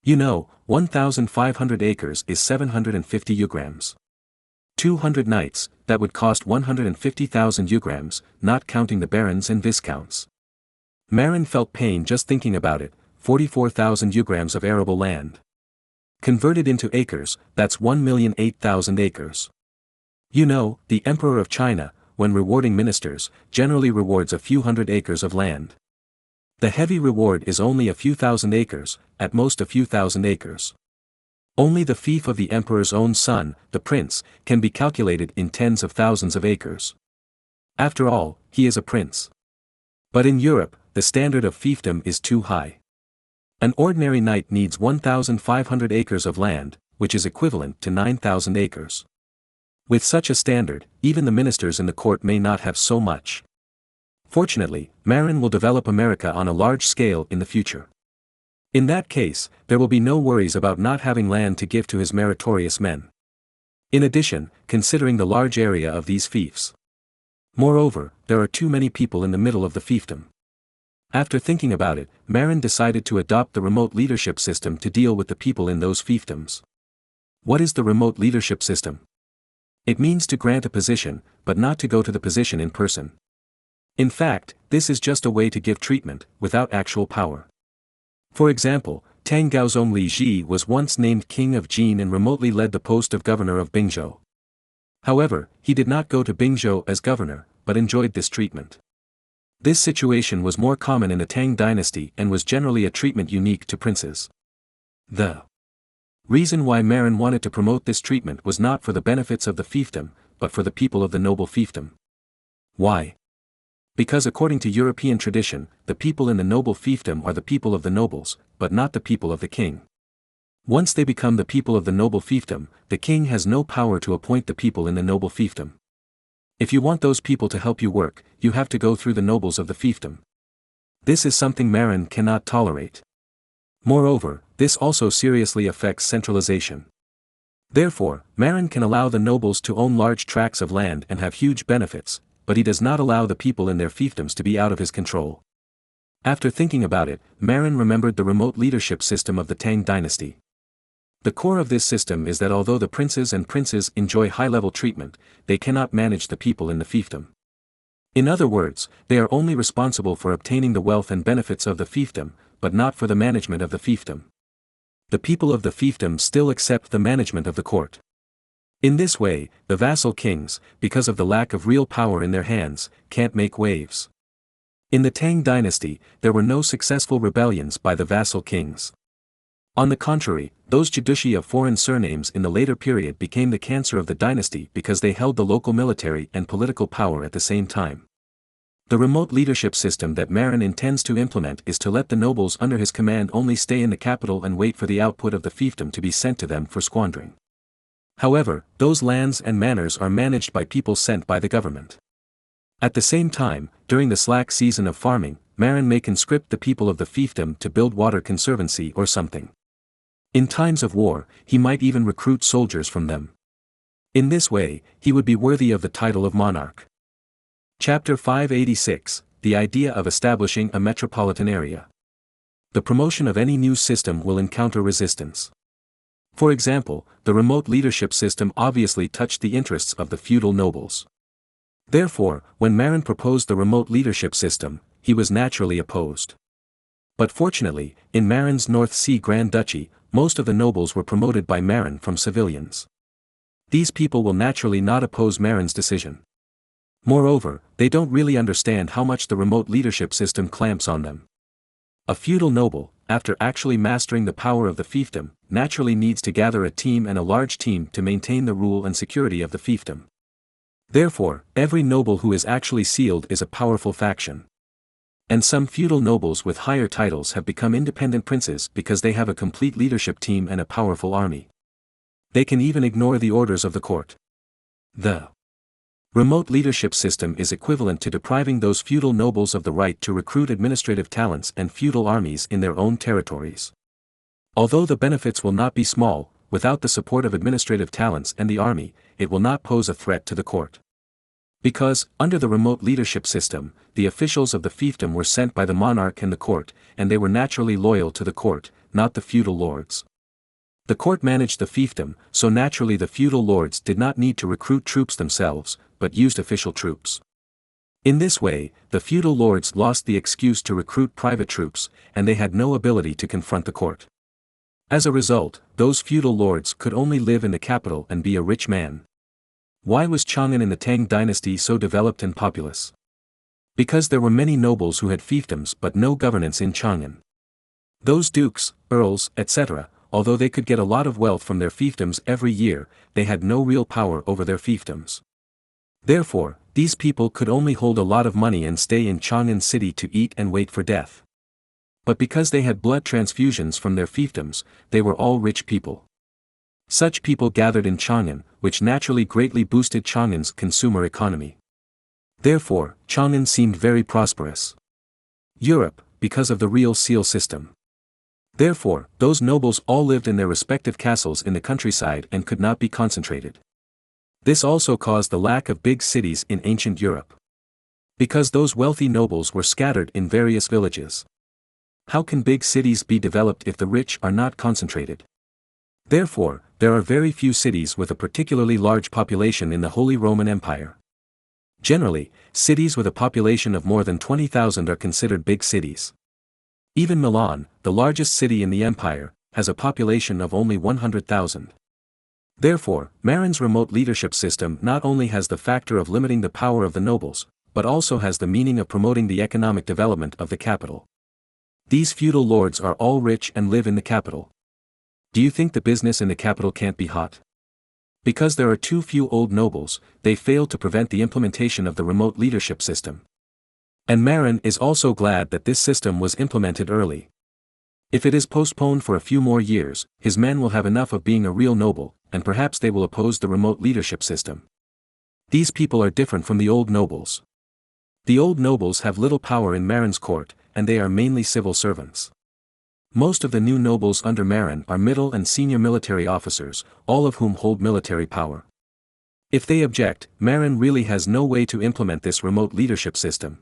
1,500 acres is 750 ugrams. 200 knights, that would cost 150,000 ugrams, not counting the barons and viscounts. Marin felt pain just thinking about it. 44,000 ugrams of arable land. Converted into acres, that's 1,008,000 acres. The Emperor of China, when rewarding ministers, generally rewards a few hundred acres of land. The heavy reward is only a few thousand acres, at most a few thousand acres. Only the fief of the emperor's own son, the prince, can be calculated in tens of thousands of acres. After all, he is a prince. But in Europe, the standard of fiefdom is too high. An ordinary knight needs 1,500 acres of land, which is equivalent to 9,000 acres. With such a standard, even the ministers in the court may not have so much. Fortunately, Marin will develop America on a large scale in the future. In that case, there will be no worries about not having land to give to his meritorious men. In addition, considering the large area of these fiefs. Moreover, there are too many people in the middle of the fiefdom. After thinking about it, Marin decided to adopt the remote leadership system to deal with the people in those fiefdoms. What is the remote leadership system? It means to grant a position, but not to go to the position in person. In fact, this is just a way to give treatment, without actual power. For example, Tang Gaozong Li Ji was once named king of Jin and remotely led the post of governor of Bingzhou. However, he did not go to Bingzhou as governor, but enjoyed this treatment. This situation was more common in the Tang dynasty and was generally a treatment unique to princes. The reason why Marin wanted to promote this treatment was not for the benefits of the fiefdom, but for the people of the noble fiefdom. Why? Because according to European tradition, the people in the noble fiefdom are the people of the nobles, but not the people of the king. Once they become the people of the noble fiefdom, the king has no power to appoint the people in the noble fiefdom. If you want those people to help you work, you have to go through the nobles of the fiefdom. This is something Marin cannot tolerate. Moreover, this also seriously affects centralization. Therefore, Marin can allow the nobles to own large tracts of land and have huge benefits, but he does not allow the people in their fiefdoms to be out of his control. After thinking about it, Marin remembered the remote leadership system of the Tang dynasty. The core of this system is that although the princes and princes enjoy high-level treatment, they cannot manage the people in the fiefdom. In other words, they are only responsible for obtaining the wealth and benefits of the fiefdom, but not for the management of the fiefdom. The people of the fiefdom still accept the management of the court. In this way, the vassal kings, because of the lack of real power in their hands, can't make waves. In the Tang dynasty, there were no successful rebellions by the vassal kings. On the contrary, those judici of foreign surnames in the later period became the cancer of the dynasty because they held the local military and political power at the same time. The remote leadership system that Marin intends to implement is to let the nobles under his command only stay in the capital and wait for the output of the fiefdom to be sent to them for squandering. However, those lands and manors are managed by people sent by the government. At the same time, during the slack season of farming, Marin may conscript the people of the fiefdom to build water conservancy or something. In times of war, he might even recruit soldiers from them. In this way, he would be worthy of the title of monarch. Chapter 586, The Idea of Establishing a Metropolitan Area. The promotion of any new system will encounter resistance. For example, the remote leadership system obviously touched the interests of the feudal nobles. Therefore, when Marin proposed the remote leadership system, he was naturally opposed. But fortunately, in Marin's North Sea Grand Duchy, most of the nobles were promoted by Marin from civilians. These people will naturally not oppose Marin's decision. Moreover, they don't really understand how much the remote leadership system clamps on them. A feudal noble, after actually mastering the power of the fiefdom, naturally needs to gather a team and a large team to maintain the rule and security of the fiefdom. Therefore, every noble who is actually sealed is a powerful faction. And some feudal nobles with higher titles have become independent princes because they have a complete leadership team and a powerful army. They can even ignore the orders of the court. The remote leadership system is equivalent to depriving those feudal nobles of the right to recruit administrative talents and feudal armies in their own territories. Although the benefits will not be small, without the support of administrative talents and the army, it will not pose a threat to the court. Because, under the remote leadership system, the officials of the fiefdom were sent by the monarch and the court, and they were naturally loyal to the court, not the feudal lords. The court managed the fiefdom, so naturally the feudal lords did not need to recruit troops themselves, but used official troops. In this way, the feudal lords lost the excuse to recruit private troops, and they had no ability to confront the court. As a result, those feudal lords could only live in the capital and be a rich man. Why was Chang'an in the Tang dynasty so developed and populous? Because there were many nobles who had fiefdoms but no governance in Chang'an. Those dukes, earls, etc., although they could get a lot of wealth from their fiefdoms every year, they had no real power over their fiefdoms. Therefore, these people could only hold a lot of money and stay in Chang'an city to eat and wait for death. But because they had blood transfusions from their fiefdoms, they were all rich people. Such people gathered in Chang'an, which naturally greatly boosted Chang'an's consumer economy. Therefore, Chang'an seemed very prosperous. Europe, because of the real seal system. Therefore, those nobles all lived in their respective castles in the countryside and could not be concentrated. This also caused the lack of big cities in ancient Europe. Because those wealthy nobles were scattered in various villages. How can big cities be developed if the rich are not concentrated? Therefore, there are very few cities with a particularly large population in the Holy Roman Empire. Generally, cities with a population of more than 20,000 are considered big cities. Even Milan, the largest city in the empire, has a population of only 100,000. Therefore, Marin's remote leadership system not only has the factor of limiting the power of the nobles, but also has the meaning of promoting the economic development of the capital. These feudal lords are all rich and live in the capital. Do you think the business in the capital can't be hot? Because there are too few old nobles, they fail to prevent the implementation of the remote leadership system. And Marin is also glad that this system was implemented early. If it is postponed for a few more years, his men will have enough of being a real noble, and perhaps they will oppose the remote leadership system. These people are different from the old nobles. The old nobles have little power in Marin's court, and they are mainly civil servants. Most of the new nobles under Marin are middle and senior military officers, all of whom hold military power. If they object, Marin really has no way to implement this remote leadership system.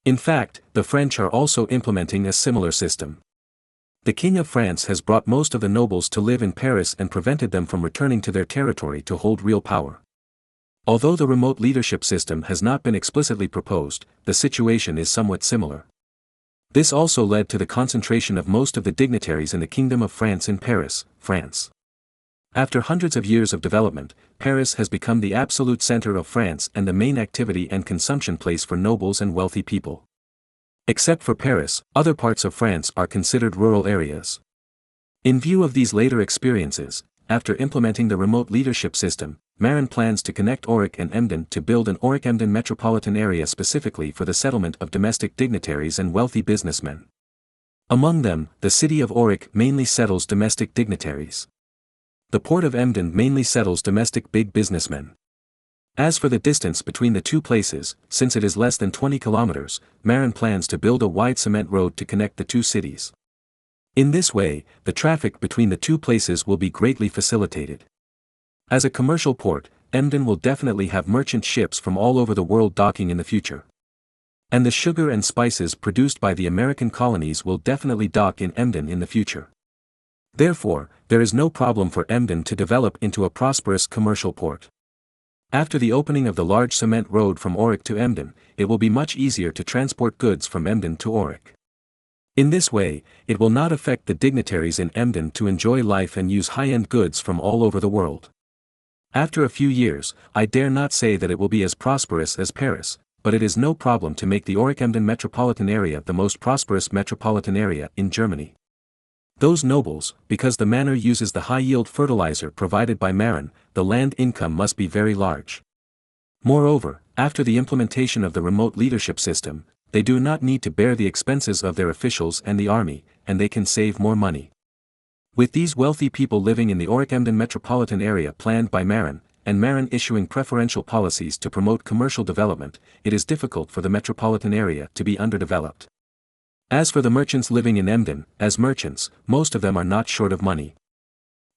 In fact, the French are also implementing a similar system. The King of France has brought most of the nobles to live in Paris and prevented them from returning to their territory to hold real power. Although the remote leadership system has not been explicitly proposed, the situation is somewhat similar. This also led to the concentration of most of the dignitaries in the Kingdom of France in Paris, France. After hundreds of years of development, Paris has become the absolute center of France and the main activity and consumption place for nobles and wealthy people. Except for Paris, other parts of France are considered rural areas. In view of these later experiences, after implementing the remote leadership system, Marin plans to connect Auric and Emden to build an Auric-Emden metropolitan area specifically for the settlement of domestic dignitaries and wealthy businessmen. Among them, the city of Auric mainly settles domestic dignitaries. The port of Emden mainly settles domestic big businessmen. As for the distance between the two places, since it is less than 20 kilometers, Marin plans to build a wide cement road to connect the two cities. In this way, the traffic between the two places will be greatly facilitated. As a commercial port, Emden will definitely have merchant ships from all over the world docking in the future. And the sugar and spices produced by the American colonies will definitely dock in Emden in the future. Therefore, there is no problem for Emden to develop into a prosperous commercial port. After the opening of the large cement road from Auric to Emden, it will be much easier to transport goods from Emden to Auric. In this way, it will not affect the dignitaries in Emden to enjoy life and use high-end goods from all over the world. After a few years, I dare not say that it will be as prosperous as Paris, but it is no problem to make the Aurich-Emden metropolitan area the most prosperous metropolitan area in Germany. Those nobles, because the manor uses the high-yield fertilizer provided by Marin, the land income must be very large. Moreover, after the implementation of the remote leadership system, they do not need to bear the expenses of their officials and the army, and they can save more money. With these wealthy people living in the Aurich-Emden metropolitan area planned by Marin, and Marin issuing preferential policies to promote commercial development, it is difficult for the metropolitan area to be underdeveloped. As for the merchants living in Emden, as merchants, most of them are not short of money.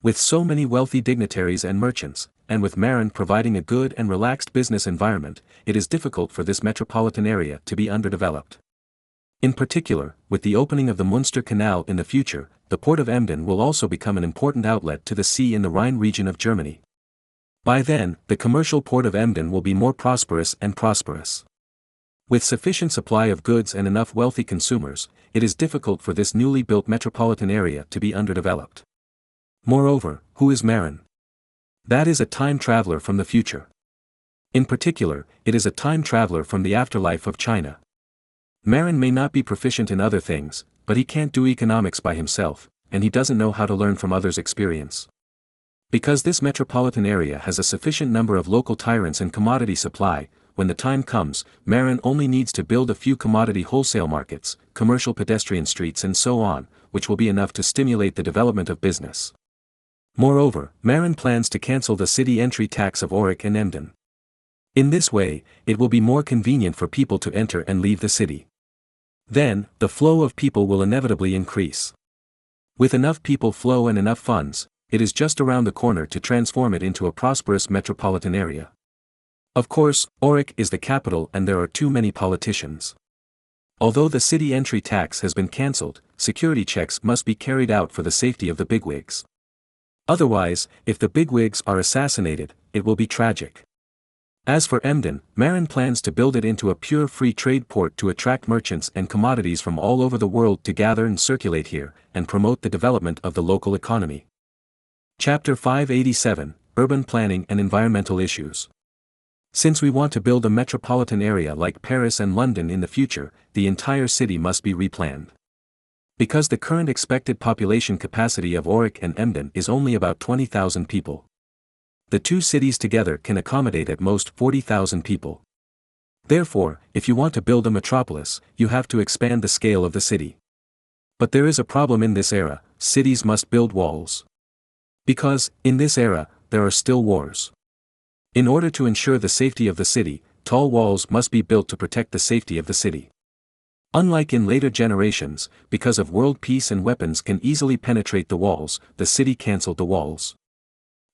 With so many wealthy dignitaries and merchants, and with Marin providing a good and relaxed business environment, it is difficult for this metropolitan area to be underdeveloped. In particular, with the opening of the Munster Canal in the future, the port of Emden will also become an important outlet to the sea in the Rhine region of Germany. By then, the commercial port of Emden will be more prosperous and prosperous. With sufficient supply of goods and enough wealthy consumers, it is difficult for this newly built metropolitan area to be underdeveloped. Moreover, who is Marin? That is a time traveler from the future. In particular, it is a time traveler from the afterlife of China. Marin may not be proficient in other things, but he can't do economics by himself, and he doesn't know how to learn from others' experience. Because this metropolitan area has a sufficient number of local tyrants and commodity supply, when the time comes, Marin only needs to build a few commodity wholesale markets, commercial pedestrian streets and so on, which will be enough to stimulate the development of business. Moreover, Marin plans to cancel the city entry tax of Aurich and Emden. In this way, it will be more convenient for people to enter and leave the city. Then, the flow of people will inevitably increase. With enough people flow and enough funds, it is just around the corner to transform it into a prosperous metropolitan area. Of course, Aurich is the capital and there are too many politicians. Although the city entry tax has been cancelled, security checks must be carried out for the safety of the bigwigs. Otherwise, if the bigwigs are assassinated, it will be tragic. As for Emden, Marin plans to build it into a pure free trade port to attract merchants and commodities from all over the world to gather and circulate here, and promote the development of the local economy. Chapter 587, Urban Planning and Environmental Issues. Since we want to build a metropolitan area like Paris and London in the future, the entire city must be replanned. Because the current expected population capacity of Aurich and Emden is only about 20,000 people. The two cities together can accommodate at most 40,000 people. Therefore, if you want to build a metropolis, you have to expand the scale of the city. But there is a problem in this era: cities must build walls. Because, in this era, there are still wars. In order to ensure the safety of the city, tall walls must be built to protect the safety of the city. Unlike in later generations, because of world peace and weapons can easily penetrate the walls, the city cancelled the walls.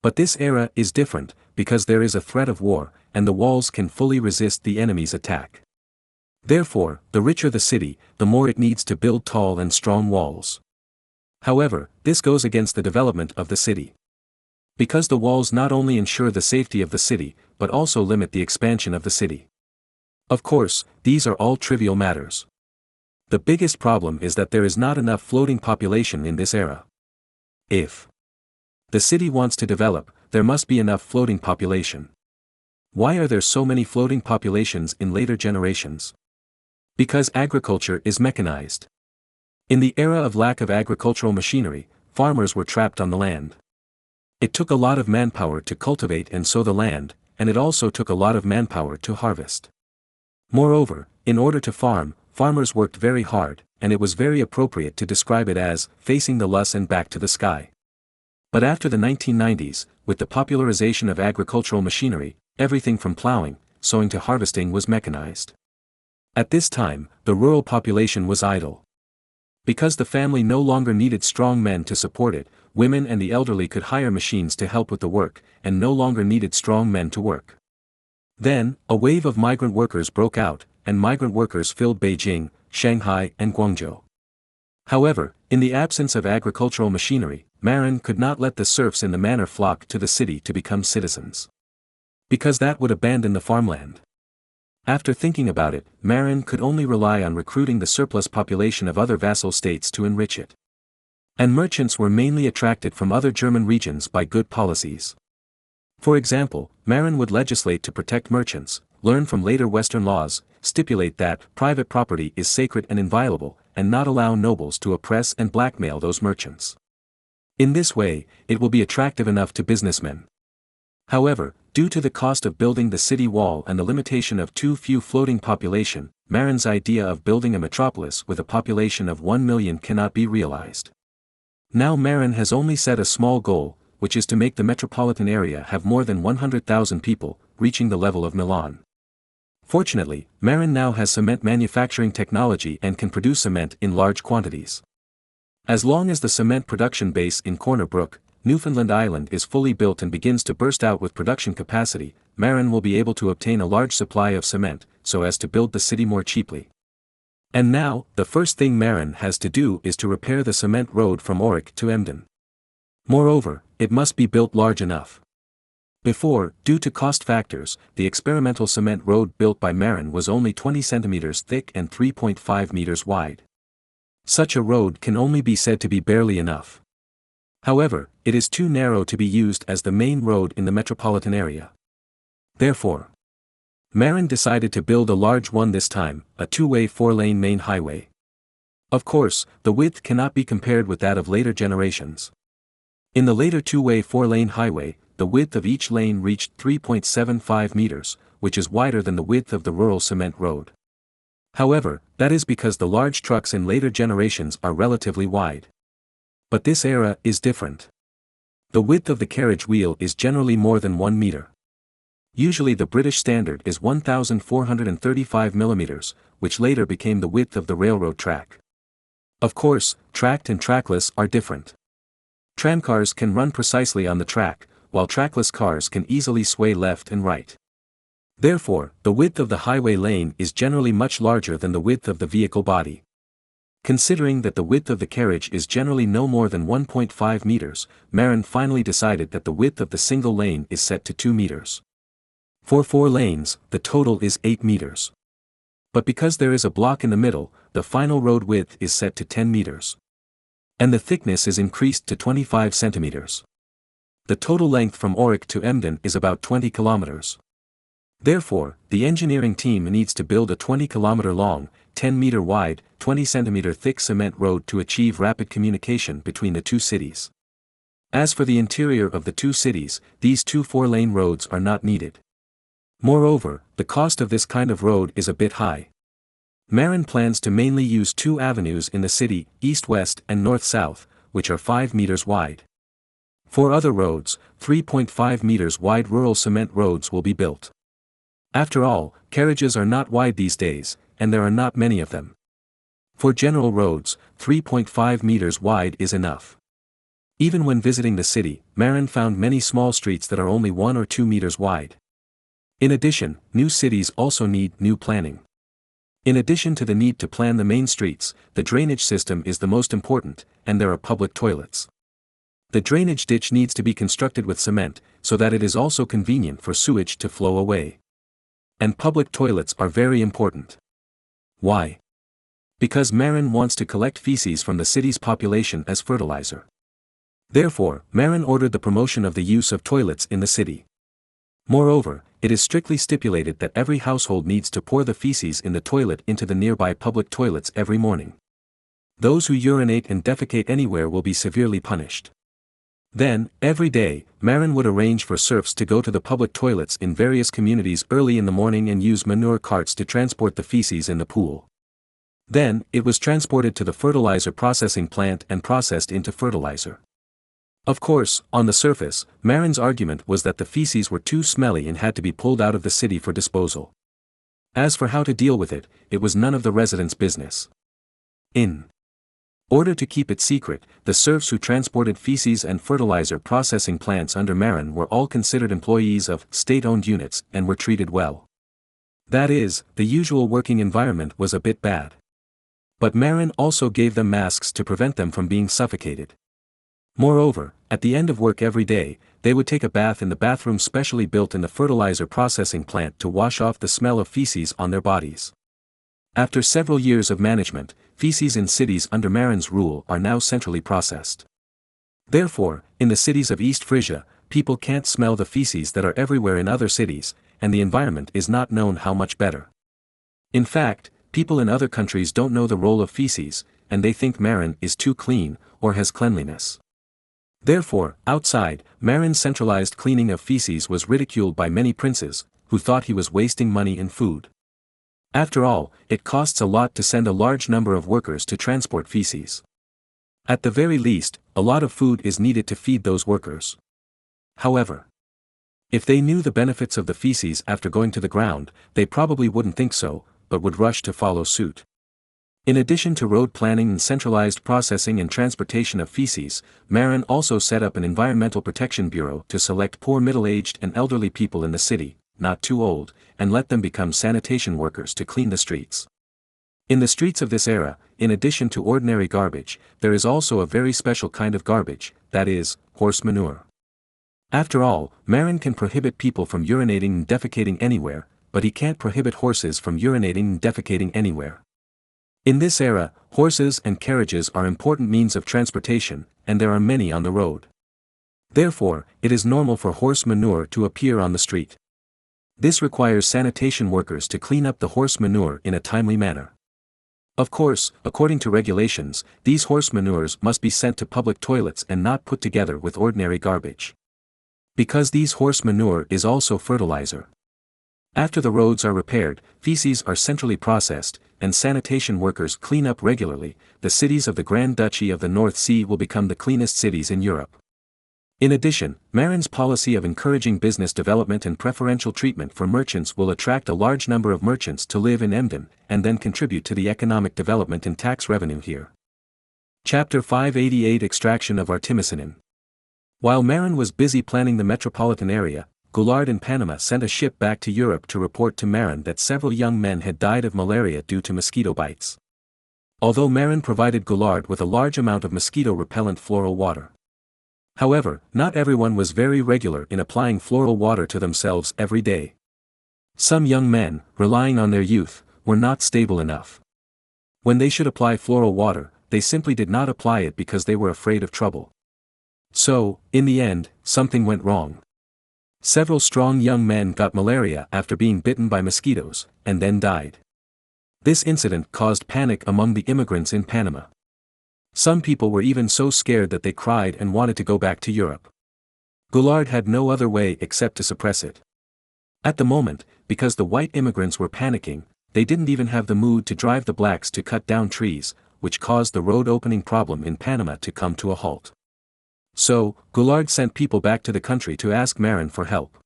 But this era is different, because there is a threat of war, and the walls can fully resist the enemy's attack. Therefore, the richer the city, the more it needs to build tall and strong walls. However, this goes against the development of the city. Because the walls not only ensure the safety of the city, but also limit the expansion of the city. Of course, these are all trivial matters. The biggest problem is that there is not enough floating population in this era. If the city wants to develop, there must be enough floating population. Why are there so many floating populations in later generations? Because agriculture is mechanized. In the era of lack of agricultural machinery, farmers were trapped on the land. It took a lot of manpower to cultivate and sow the land, and it also took a lot of manpower to harvest. Moreover, in order to farm, farmers worked very hard, and it was very appropriate to describe it as facing the lus and back to the sky. But after the 1990s, with the popularization of agricultural machinery, everything from plowing, sowing to harvesting was mechanized. At this time, the rural population was idle. Because the family no longer needed strong men to support it, women and the elderly could hire machines to help with the work, and no longer needed strong men to work. Then, a wave of migrant workers broke out, and migrant workers filled Beijing, Shanghai and Guangzhou. However, in the absence of agricultural machinery, Marin could not let the serfs in the manor flock to the city to become citizens. Because that would abandon the farmland. After thinking about it, Marin could only rely on recruiting the surplus population of other vassal states to enrich it. And merchants were mainly attracted from other German regions by good policies. For example, Marin would legislate to protect merchants, learn from later Western laws, stipulate that private property is sacred and inviolable, and not allow nobles to oppress and blackmail those merchants. In this way, it will be attractive enough to businessmen. However, due to the cost of building the city wall and the limitation of too few floating population, Marin's idea of building a metropolis with a population of 1 million cannot be realized. Now Marin has only set a small goal, which is to make the metropolitan area have more than 100,000 people, reaching the level of Milan. Fortunately, Marin now has cement manufacturing technology and can produce cement in large quantities. As long as the cement production base in Corner Brook, Newfoundland Island is fully built and begins to burst out with production capacity, Marin will be able to obtain a large supply of cement, so as to build the city more cheaply. And now, the first thing Marin has to do is to repair the cement road from Auric to Emden. Moreover, it must be built large enough. Before, due to cost factors, the experimental cement road built by Marin was only 20 centimeters thick and 3.5 meters wide. Such a road can only be said to be barely enough. However, it is too narrow to be used as the main road in the metropolitan area. Therefore, Marin decided to build a large one this time, a two-way four-lane main highway. Of course, the width cannot be compared with that of later generations. In the later two-way four-lane highway, the width of each lane reached 3.75 meters, which is wider than the width of the rural cement road. However, that is because the large trucks in later generations are relatively wide. But this era is different. The width of the carriage wheel is generally more than 1 meter. Usually the British standard is 1,435 millimeters, which later became the width of the railroad track. Of course, tracked and trackless are different. Tramcars can run precisely on the track, while trackless cars can easily sway left and right. Therefore, the width of the highway lane is generally much larger than the width of the vehicle body. Considering that the width of the carriage is generally no more than 1.5 meters, Marin finally decided that the width of the single lane is set to 2 meters. For 4 lanes, the total is 8 meters. But because there is a block in the middle, the final road width is set to 10 meters. And the thickness is increased to 25 centimeters. The total length from Auric to Emden is about 20 kilometers. Therefore, the engineering team needs to build a 20-kilometer long, 10-meter wide, 20-centimeter thick cement road to achieve rapid communication between the two cities. As for the interior of the two cities, these two four-lane roads are not needed. Moreover, the cost of this kind of road is a bit high. Marin plans to mainly use 2 avenues in the city, east-west and north-south, which are 5 meters wide. 4 other roads, 3.5 meters wide rural cement roads will be built. After all, carriages are not wide these days, and there are not many of them. For general roads, 3.5 meters wide is enough. Even when visiting the city, Marin found many small streets that are only 1 or 2 meters wide. In addition, new cities also need new planning. In addition to the need to plan the main streets, the drainage system is the most important, and there are public toilets. The drainage ditch needs to be constructed with cement, so that it is also convenient for sewage to flow away. And public toilets are very important. Why? Because Marin wants to collect feces from the city's population as fertilizer. Therefore, Marin ordered the promotion of the use of toilets in the city. Moreover, it is strictly stipulated that every household needs to pour the feces in the toilet into the nearby public toilets every morning. Those who urinate and defecate anywhere will be severely punished. Then, every day, Marin would arrange for serfs to go to the public toilets in various communities early in the morning and use manure carts to transport the feces in the pool. Then, it was transported to the fertilizer processing plant and processed into fertilizer. Of course, on the surface, Marin's argument was that the feces were too smelly and had to be pulled out of the city for disposal. As for how to deal with it, it was none of the residents' business. In order to keep it secret, the serfs who transported feces and fertilizer processing plants under Marin were all considered employees of state-owned units and were treated well. That is, the usual working environment was a bit bad. But Marin also gave them masks to prevent them from being suffocated. Moreover, at the end of work every day, they would take a bath in the bathroom specially built in the fertilizer processing plant to wash off the smell of feces on their bodies. After several years of management, feces in cities under Marin's rule are now centrally processed. Therefore, in the cities of East Frisia, people can't smell the feces that are everywhere in other cities, and the environment is not known how much better. In fact, people in other countries don't know the role of feces, and they think Marin is too clean, or has cleanliness. Therefore, outside, Marin's centralized cleaning of feces was ridiculed by many princes, who thought he was wasting money and food. After all, it costs a lot to send a large number of workers to transport feces. At the very least, a lot of food is needed to feed those workers. However, if they knew the benefits of the feces after going to the ground, they probably wouldn't think so, but would rush to follow suit. In addition to road planning and centralized processing and transportation of feces, Marin also set up an environmental protection bureau to select poor middle-aged and elderly people in the city, not too old, and let them become sanitation workers to clean the streets. In the streets of this era, in addition to ordinary garbage, there is also a very special kind of garbage, that is, horse manure. After all, Marin can prohibit people from urinating and defecating anywhere, but he can't prohibit horses from urinating and defecating anywhere. In this era, horses and carriages are important means of transportation, and there are many on the road. Therefore, it is normal for horse manure to appear on the street. This requires sanitation workers to clean up the horse manure in a timely manner. Of course, according to regulations, these horse manures must be sent to public toilets and not put together with ordinary garbage. Because these horse manure is also fertilizer. After the roads are repaired, feces are centrally processed, and sanitation workers clean up regularly, the cities of the Grand Duchy of the North Sea will become the cleanest cities in Europe. In addition, Marin's policy of encouraging business development and preferential treatment for merchants will attract a large number of merchants to live in Emden, and then contribute to the economic development and tax revenue here. Chapter 588 Extraction of Artemisinin. While Marin was busy planning the metropolitan area, Goulard in Panama sent a ship back to Europe to report to Marin that several young men had died of malaria due to mosquito bites. Although Marin provided Goulard with a large amount of mosquito-repellent floral water. However, not everyone was very regular in applying floral water to themselves every day. Some young men, relying on their youth, were not stable enough. When they should apply floral water, they simply did not apply it because they were afraid of trouble. So, in the end, something went wrong. Several strong young men got malaria after being bitten by mosquitoes, and then died. This incident caused panic among the immigrants in Panama. Some people were even so scared that they cried and wanted to go back to Europe. Goulard had no other way except to suppress it. At the moment, because the white immigrants were panicking, they didn't even have the mood to drive the blacks to cut down trees, which caused the road opening problem in Panama to come to a halt. So, Goulard sent people back to the country to ask Marin for help.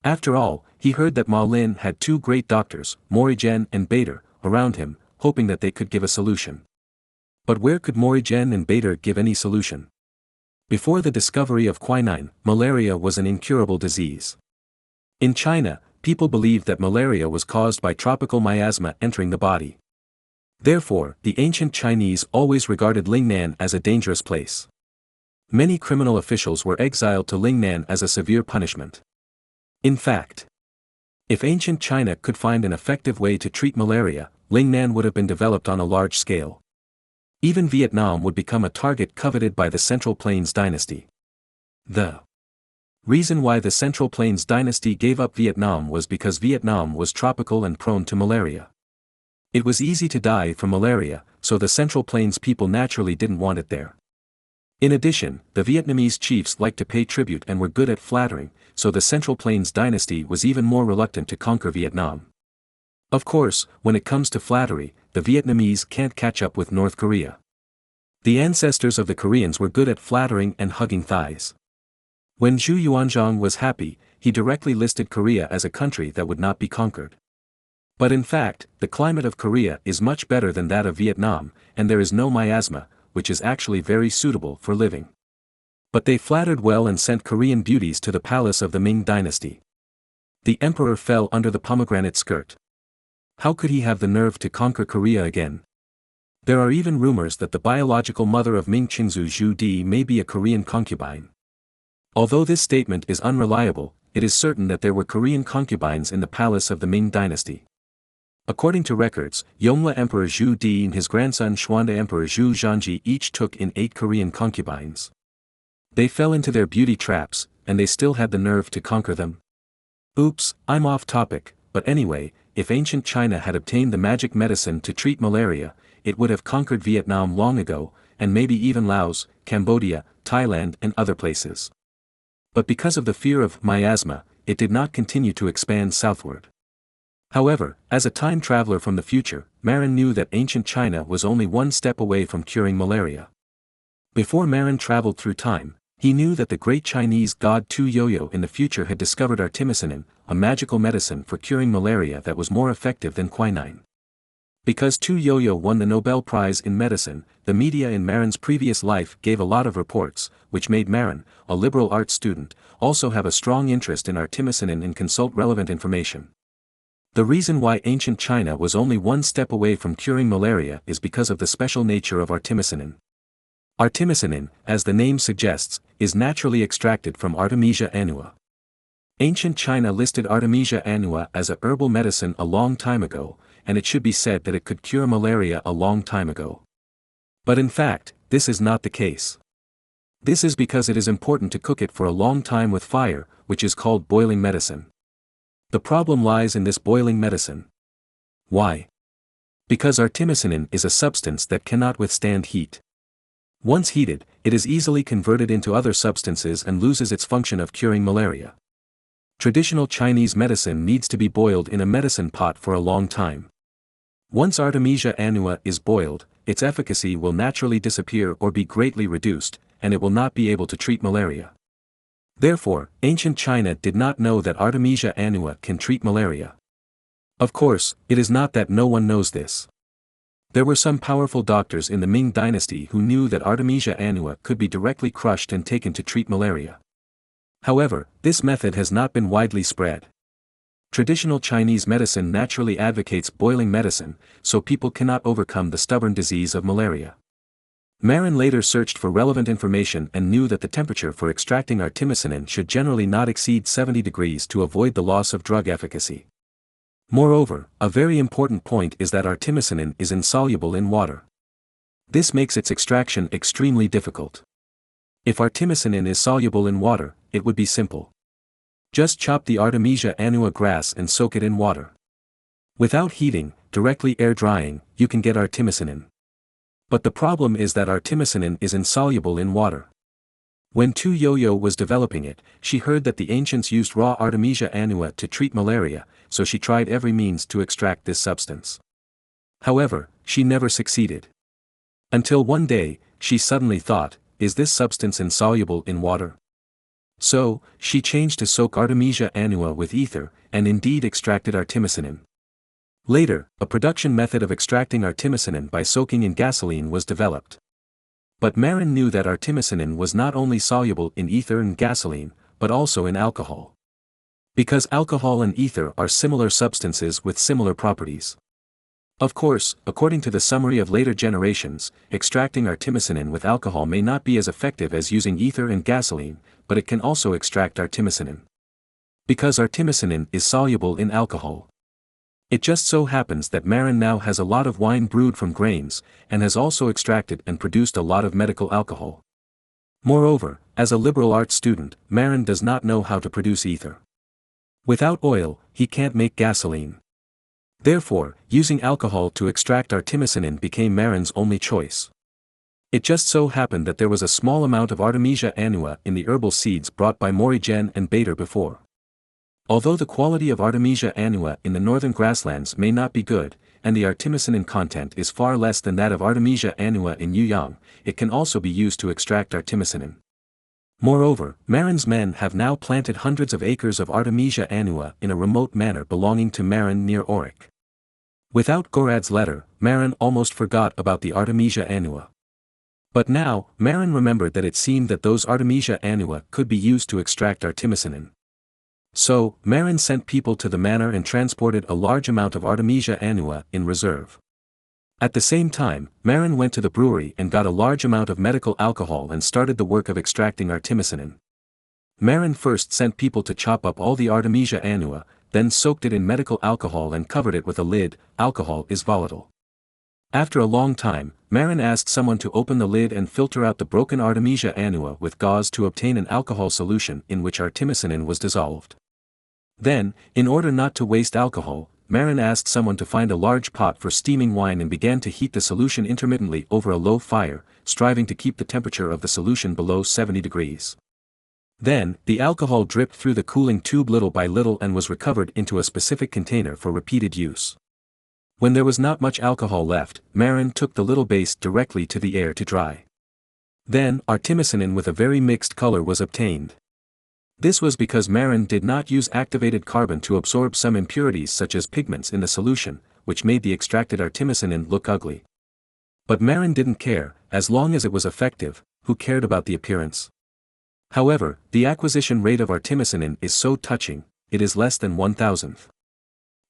After all, he heard that Marin had two great doctors, Morigen and Bader, around him, hoping that they could give a solution. But where could Morigen and Bader give any solution? Before the discovery of quinine, malaria was an incurable disease. In China, people believed that malaria was caused by tropical miasma entering the body. Therefore, the ancient Chinese always regarded Lingnan as a dangerous place. Many criminal officials were exiled to Lingnan as a severe punishment. In fact, if ancient China could find an effective way to treat malaria, Lingnan would have been developed on a large scale. Even Vietnam would become a target coveted by the Central Plains dynasty. The reason why the Central Plains dynasty gave up Vietnam was because Vietnam was tropical and prone to malaria. It was easy to die from malaria, so the Central Plains people naturally didn't want it there. In addition, the Vietnamese chiefs liked to pay tribute and were good at flattering, so the Central Plains dynasty was even more reluctant to conquer Vietnam. Of course, when it comes to flattery, the Vietnamese can't catch up with North Korea. The ancestors of the Koreans were good at flattering and hugging thighs. When Zhu Yuanzhang was happy, he directly listed Korea as a country that would not be conquered. But in fact, the climate of Korea is much better than that of Vietnam, and there is no miasma, which is actually very suitable for living. But they flattered well and sent Korean beauties to the palace of the Ming dynasty. The emperor fell under the pomegranate skirt. How could he have the nerve to conquer Korea again? There are even rumors that the biological mother of Ming Qingzu Zhu Di may be a Korean concubine. Although this statement is unreliable, it is certain that there were Korean concubines in the palace of the Ming dynasty. According to records, Yongle Emperor Zhu Di and his grandson Xuande Emperor Zhu Zhangji each took in 8 Korean concubines. They fell into their beauty traps, and they still had the nerve to conquer them. Oops, I'm off topic, but anyway, if ancient China had obtained the magic medicine to treat malaria, it would have conquered Vietnam long ago, and maybe even Laos, Cambodia, Thailand and other places. But because of the fear of miasma, it did not continue to expand southward. However, as a time traveler from the future, Marin knew that ancient China was only one step away from curing malaria. Before Marin traveled through time, he knew that the great Chinese god Tu Yoyo in the future had discovered artemisinin, a magical medicine for curing malaria that was more effective than quinine. Because Tu Yoyo won the Nobel Prize in Medicine, the media in Marin's previous life gave a lot of reports, which made Marin, a liberal arts student, also have a strong interest in artemisinin and consult relevant information. The reason why ancient China was only one step away from curing malaria is because of the special nature of artemisinin. Artemisinin, as the name suggests, is naturally extracted from Artemisia annua. Ancient China listed Artemisia annua as a herbal medicine a long time ago, and it should be said that it could cure malaria a long time ago. But in fact, this is not the case. This is because it is important to cook it for a long time with fire, which is called boiling medicine. The problem lies in this boiling medicine. Why? Because artemisinin is a substance that cannot withstand heat. Once heated, it is easily converted into other substances and loses its function of curing malaria. Traditional Chinese medicine needs to be boiled in a medicine pot for a long time. Once Artemisia annua is boiled, its efficacy will naturally disappear or be greatly reduced, and it will not be able to treat malaria. Therefore, ancient China did not know that Artemisia annua can treat malaria. Of course, it is not that no one knows this. There were some powerful doctors in the Ming dynasty who knew that Artemisia annua could be directly crushed and taken to treat malaria. However, this method has not been widely spread. Traditional Chinese medicine naturally advocates boiling medicine, so people cannot overcome the stubborn disease of malaria. Marin later searched for relevant information and knew that the temperature for extracting artemisinin should generally not exceed 70 degrees to avoid the loss of drug efficacy. Moreover, a very important point is that artemisinin is insoluble in water. This makes its extraction extremely difficult. If artemisinin is soluble in water, it would be simple. Just chop the Artemisia annua grass and soak it in water. Without heating, directly air drying, you can get artemisinin. But the problem is that artemisinin is insoluble in water. When Tu Yoyo was developing it, she heard that the ancients used raw Artemisia annua to treat malaria, so she tried every means to extract this substance. However, she never succeeded. Until one day, she suddenly thought, is this substance insoluble in water? So, she changed to soak Artemisia annua with ether, and indeed extracted artemisinin. Later, a production method of extracting artemisinin by soaking in gasoline was developed. But Marin knew that artemisinin was not only soluble in ether and gasoline, but also in alcohol. Because alcohol and ether are similar substances with similar properties. Of course, according to the summary of later generations, extracting artemisinin with alcohol may not be as effective as using ether and gasoline, but it can also extract artemisinin. Because artemisinin is soluble in alcohol. It just so happens that Marin now has a lot of wine brewed from grains, and has also extracted and produced a lot of medical alcohol. Moreover, as a liberal arts student, Marin does not know how to produce ether. Without oil, he can't make gasoline. Therefore, using alcohol to extract artemisinin became Marin's only choice. It just so happened that there was a small amount of Artemisia annua in the herbal seeds brought by Morigen and Bader before. Although the quality of Artemisia annua in the northern grasslands may not be good, and the artemisinin content is far less than that of Artemisia annua in Yuyang, it can also be used to extract artemisinin. Moreover, Marin's men have now planted hundreds of acres of Artemisia annua in a remote manor belonging to Marin near Auric. Without Gorad's letter, Marin almost forgot about the Artemisia annua. But now, Marin remembered that it seemed that those Artemisia annua could be used to extract artemisinin. So, Marin sent people to the manor and transported a large amount of Artemisia annua in reserve. At the same time, Marin went to the brewery and got a large amount of medical alcohol and started the work of extracting artemisinin. Marin first sent people to chop up all the Artemisia annua, then soaked it in medical alcohol and covered it with a lid. Alcohol is volatile. After a long time, Marin asked someone to open the lid and filter out the broken Artemisia annua with gauze to obtain an alcohol solution in which artemisinin was dissolved. Then, in order not to waste alcohol, Marin asked someone to find a large pot for steaming wine and began to heat the solution intermittently over a low fire, striving to keep the temperature of the solution below 70 degrees. Then, the alcohol dripped through the cooling tube little by little and was recovered into a specific container for repeated use. When there was not much alcohol left, Marin took the little base directly to the air to dry. Then, artemisinin with a very mixed color was obtained. This was because Marin did not use activated carbon to absorb some impurities such as pigments in the solution, which made the extracted artemisinin look ugly. But Marin didn't care, as long as it was effective. Who cared about the appearance? However, the acquisition rate of artemisinin is so touching, it is less than 1,000th.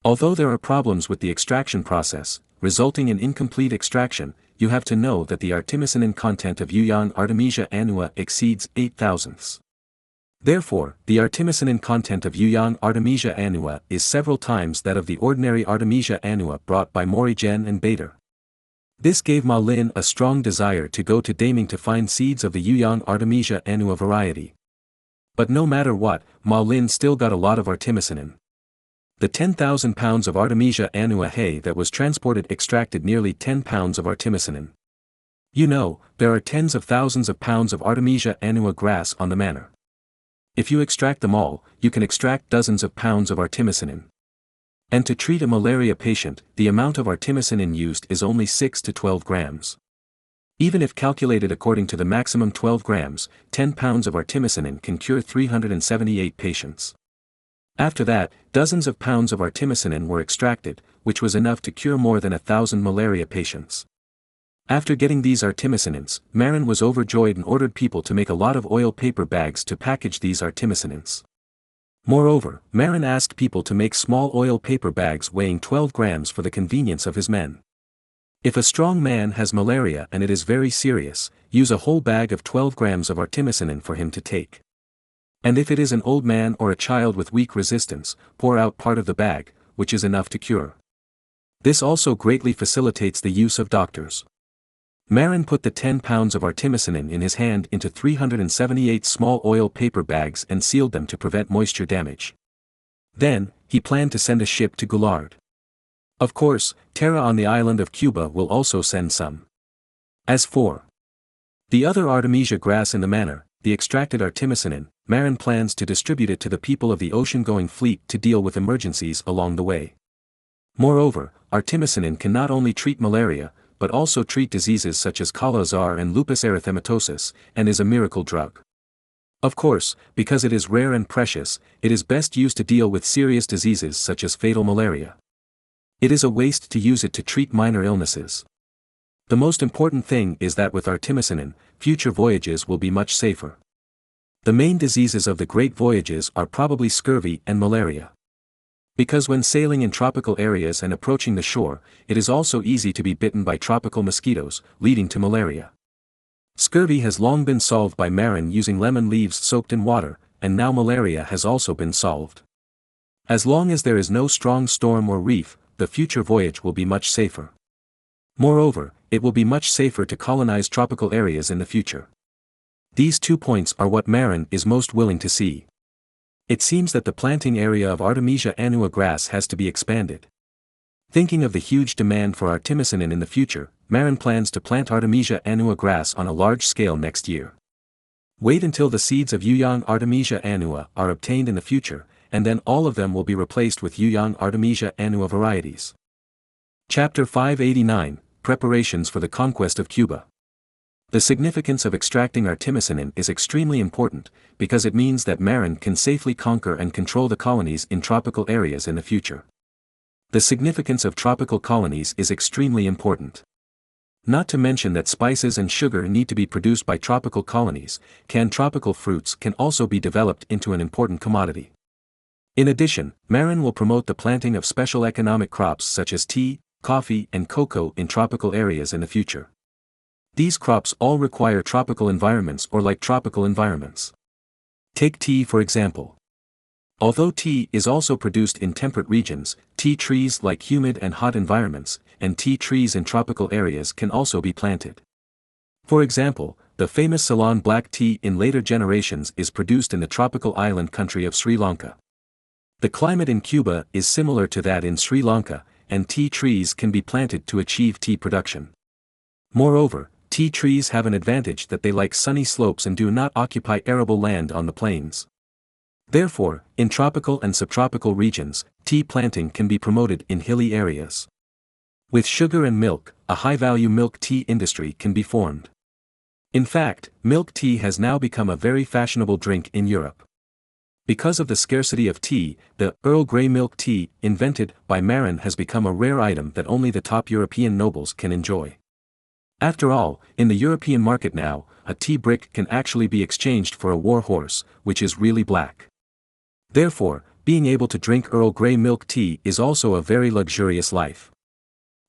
Although there are problems with the extraction process, resulting in incomplete extraction, you have to know that the artemisinin content of Yuyan Artemisia annua exceeds 8,000ths. Therefore, the artemisinin content of Yuyan Artemisia annua is several times that of the ordinary Artemisia annua brought by Morigen and Bader. This gave Ma Lin a strong desire to go to Daming to find seeds of the Yuyan Artemisia annua variety. But no matter what, Ma Lin still got a lot of artemisinin. The 10,000 pounds of Artemisia annua hay that was transported extracted nearly 10 pounds of artemisinin. You know, there are tens of thousands of pounds of Artemisia annua grass on the manor. If you extract them all, you can extract dozens of pounds of artemisinin. And to treat a malaria patient, the amount of artemisinin used is only 6 to 12 grams. Even if calculated according to the maximum 12 grams, 10 pounds of artemisinin can cure 378 patients. After that, dozens of pounds of artemisinin were extracted, which was enough to cure more than 1,000 malaria patients. After getting these artemisinins, Marin was overjoyed and ordered people to make a lot of oil paper bags to package these artemisinins. Moreover, Marin asked people to make small oil paper bags weighing 12 grams for the convenience of his men. If a strong man has malaria and it is very serious, use a whole bag of 12 grams of artemisinin for him to take. And if it is an old man or a child with weak resistance, pour out part of the bag, which is enough to cure. This also greatly facilitates the use of doctors. Marin put the 10 pounds of artemisinin in his hand into 378 small oil paper bags and sealed them to prevent moisture damage. Then, he planned to send a ship to Goulard. Of course, Terra on the island of Cuba will also send some. As for the other Artemisia grass in the manor, the extracted artemisinin, Marin plans to distribute it to the people of the ocean-going fleet to deal with emergencies along the way. Moreover, artemisinin can not only treat malaria, but also treat diseases such as Kala-Azar and lupus erythematosus, and is a miracle drug. Of course, because it is rare and precious, it is best used to deal with serious diseases such as fatal malaria. It is a waste to use it to treat minor illnesses. The most important thing is that with artemisinin, future voyages will be much safer. The main diseases of the great voyages are probably scurvy and malaria. Because when sailing in tropical areas and approaching the shore, it is also easy to be bitten by tropical mosquitoes, leading to malaria. Scurvy has long been solved by Marin using lemon leaves soaked in water, and now malaria has also been solved. As long as there is no strong storm or reef, the future voyage will be much safer. Moreover, it will be much safer to colonize tropical areas in the future. These 2 points are what Marin is most willing to see. It seems that the planting area of Artemisia annua grass has to be expanded. Thinking of the huge demand for artemisinin in the future, Marin plans to plant Artemisia annua grass on a large scale next year. Wait until the seeds of Yuyan Artemisia annua are obtained in the future, and then all of them will be replaced with Yuyan Artemisia annua varieties. Chapter 589, Preparations for the Conquest of Cuba. The significance of extracting artemisinin is extremely important, because it means that Marin can safely conquer and control the colonies in tropical areas in the future. The significance of tropical colonies is extremely important. Not to mention that spices and sugar need to be produced by tropical colonies, canned tropical fruits can also be developed into an important commodity. In addition, Marin will promote the planting of special economic crops such as tea, coffee and cocoa in tropical areas in the future. These crops all require tropical environments or like tropical environments. Take tea for example. Although tea is also produced in temperate regions, tea trees like humid and hot environments, and tea trees in tropical areas can also be planted. For example, the famous Ceylon black tea in later generations is produced in the tropical island country of Sri Lanka. The climate in Cuba is similar to that in Sri Lanka, and tea trees can be planted to achieve tea production. Moreover, tea trees have an advantage that they like sunny slopes and do not occupy arable land on the plains. Therefore, in tropical and subtropical regions, tea planting can be promoted in hilly areas. With sugar and milk, a high-value milk tea industry can be formed. In fact, milk tea has now become a very fashionable drink in Europe. Because of the scarcity of tea, the Earl Grey milk tea, invented by Marin, has become a rare item that only the top European nobles can enjoy. After all, in the European market now, a tea brick can actually be exchanged for a war horse, which is really black. Therefore, being able to drink Earl Grey milk tea is also a very luxurious life.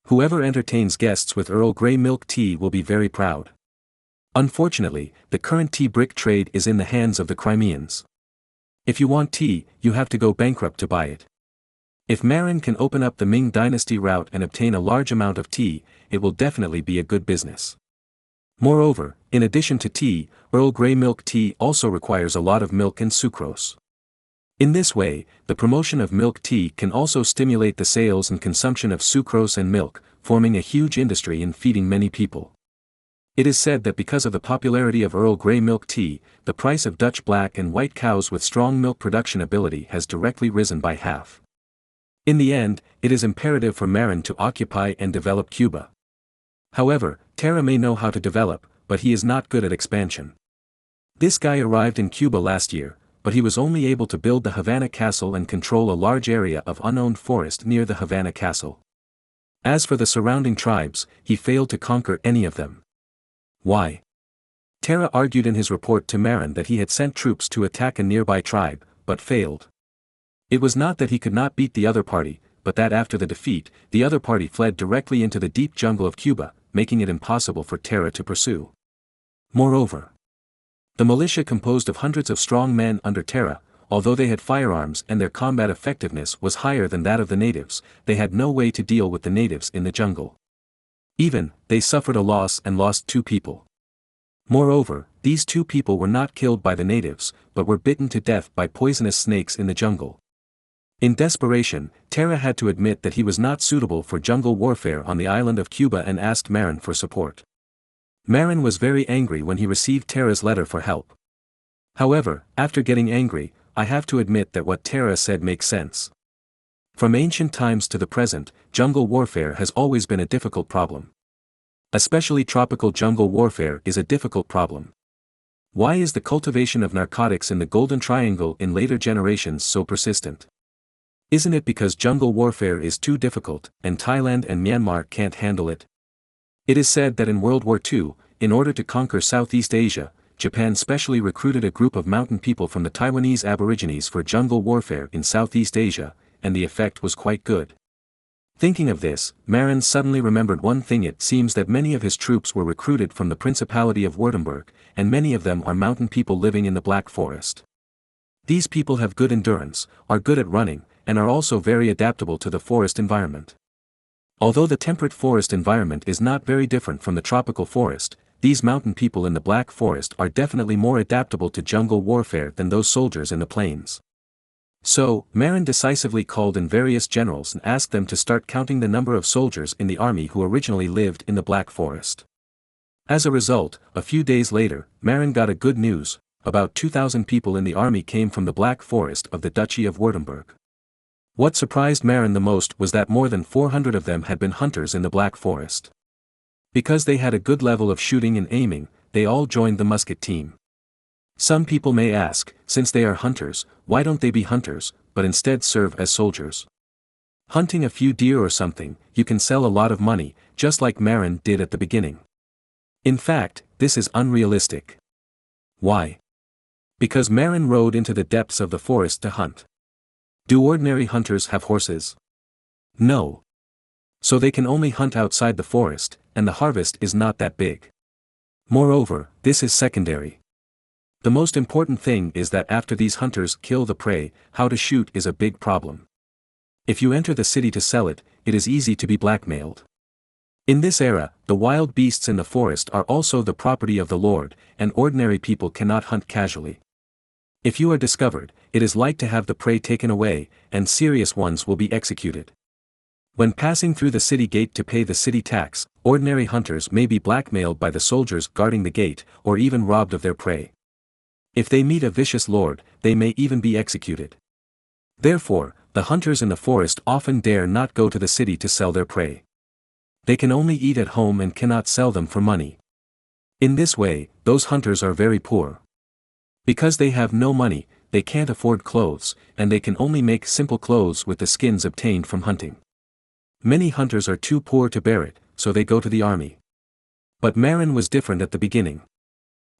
Whoever entertains guests with Earl Grey milk tea will be very proud. Unfortunately, the current tea brick trade is in the hands of the Crimeans. If you want tea, you have to go bankrupt to buy it. If Marin can open up the Ming dynasty route and obtain a large amount of tea, it will definitely be a good business. Moreover, in addition to tea, Earl Grey milk tea also requires a lot of milk and sucrose. In this way, the promotion of milk tea can also stimulate the sales and consumption of sucrose and milk, forming a huge industry in feeding many people. It is said that because of the popularity of Earl Grey milk tea, the price of Dutch black and white cows with strong milk production ability has directly risen by half. In the end, it is imperative for Marin to occupy and develop Cuba. However, Terra may know how to develop, but he is not good at expansion. This guy arrived in Cuba last year, but he was only able to build the Havana Castle and control a large area of unowned forest near the Havana Castle. As for the surrounding tribes, he failed to conquer any of them. Why? Terra argued in his report to Marin that he had sent troops to attack a nearby tribe, but failed. It was not that he could not beat the other party, but that after the defeat, the other party fled directly into the deep jungle of Cuba, making it impossible for Terra to pursue. Moreover, the militia composed of hundreds of strong men under Terra, although they had firearms and their combat effectiveness was higher than that of the natives, they had no way to deal with the natives in the jungle. Even, they suffered a loss and lost 2 people. Moreover, these 2 people were not killed by the natives, but were bitten to death by poisonous snakes in the jungle. In desperation, Terra had to admit that he was not suitable for jungle warfare on the island of Cuba and asked Marin for support. Marin was very angry when he received Terra's letter for help. However, after getting angry, I have to admit that what Terra said makes sense. From ancient times to the present, jungle warfare has always been a difficult problem. Especially tropical jungle warfare is a difficult problem. Why is the cultivation of narcotics in the Golden Triangle in later generations so persistent? Isn't it because jungle warfare is too difficult, and Thailand and Myanmar can't handle it? It is said that in World War II, in order to conquer Southeast Asia, Japan specially recruited a group of mountain people from the Taiwanese Aborigines for jungle warfare in Southeast Asia, and the effect was quite good. Thinking of this, Marin suddenly remembered one thing. It seems that many of his troops were recruited from the Principality of Württemberg, and many of them are mountain people living in the Black Forest. These people have good endurance, are good at running, and are also very adaptable to the forest environment. Although the temperate forest environment is not very different from the tropical forest, these mountain people in the Black Forest are definitely more adaptable to jungle warfare than those soldiers in the plains. So, Marin decisively called in various generals and asked them to start counting the number of soldiers in the army who originally lived in the Black Forest. As a result, a few days later, Marin got a good news: about 2,000 people in the army came from the Black Forest of the Duchy of Württemberg. What surprised Marin the most was that more than 400 of them had been hunters in the Black Forest. Because they had a good level of shooting and aiming, they all joined the musket team. Some people may ask, since they are hunters, why don't they be hunters, but instead serve as soldiers? Hunting a few deer or something, you can sell a lot of money, just like Marin did at the beginning. In fact, this is unrealistic. Why? Because Marin rode into the depths of the forest to hunt. Do ordinary hunters have horses? No. So they can only hunt outside the forest, and the harvest is not that big. Moreover, this is secondary. The most important thing is that after these hunters kill the prey, how to shoot is a big problem. If you enter the city to sell it, it is easy to be blackmailed. In this era, the wild beasts in the forest are also the property of the Lord, and ordinary people cannot hunt casually. If you are discovered, it is like to have the prey taken away, and serious ones will be executed. When passing through the city gate to pay the city tax, ordinary hunters may be blackmailed by the soldiers guarding the gate, or even robbed of their prey. If they meet a vicious lord, they may even be executed. Therefore, the hunters in the forest often dare not go to the city to sell their prey. They can only eat at home and cannot sell them for money. In this way, those hunters are very poor. Because they have no money, they can't afford clothes, and they can only make simple clothes with the skins obtained from hunting. Many hunters are too poor to bear it, so they go to the army. But Marin was different at the beginning.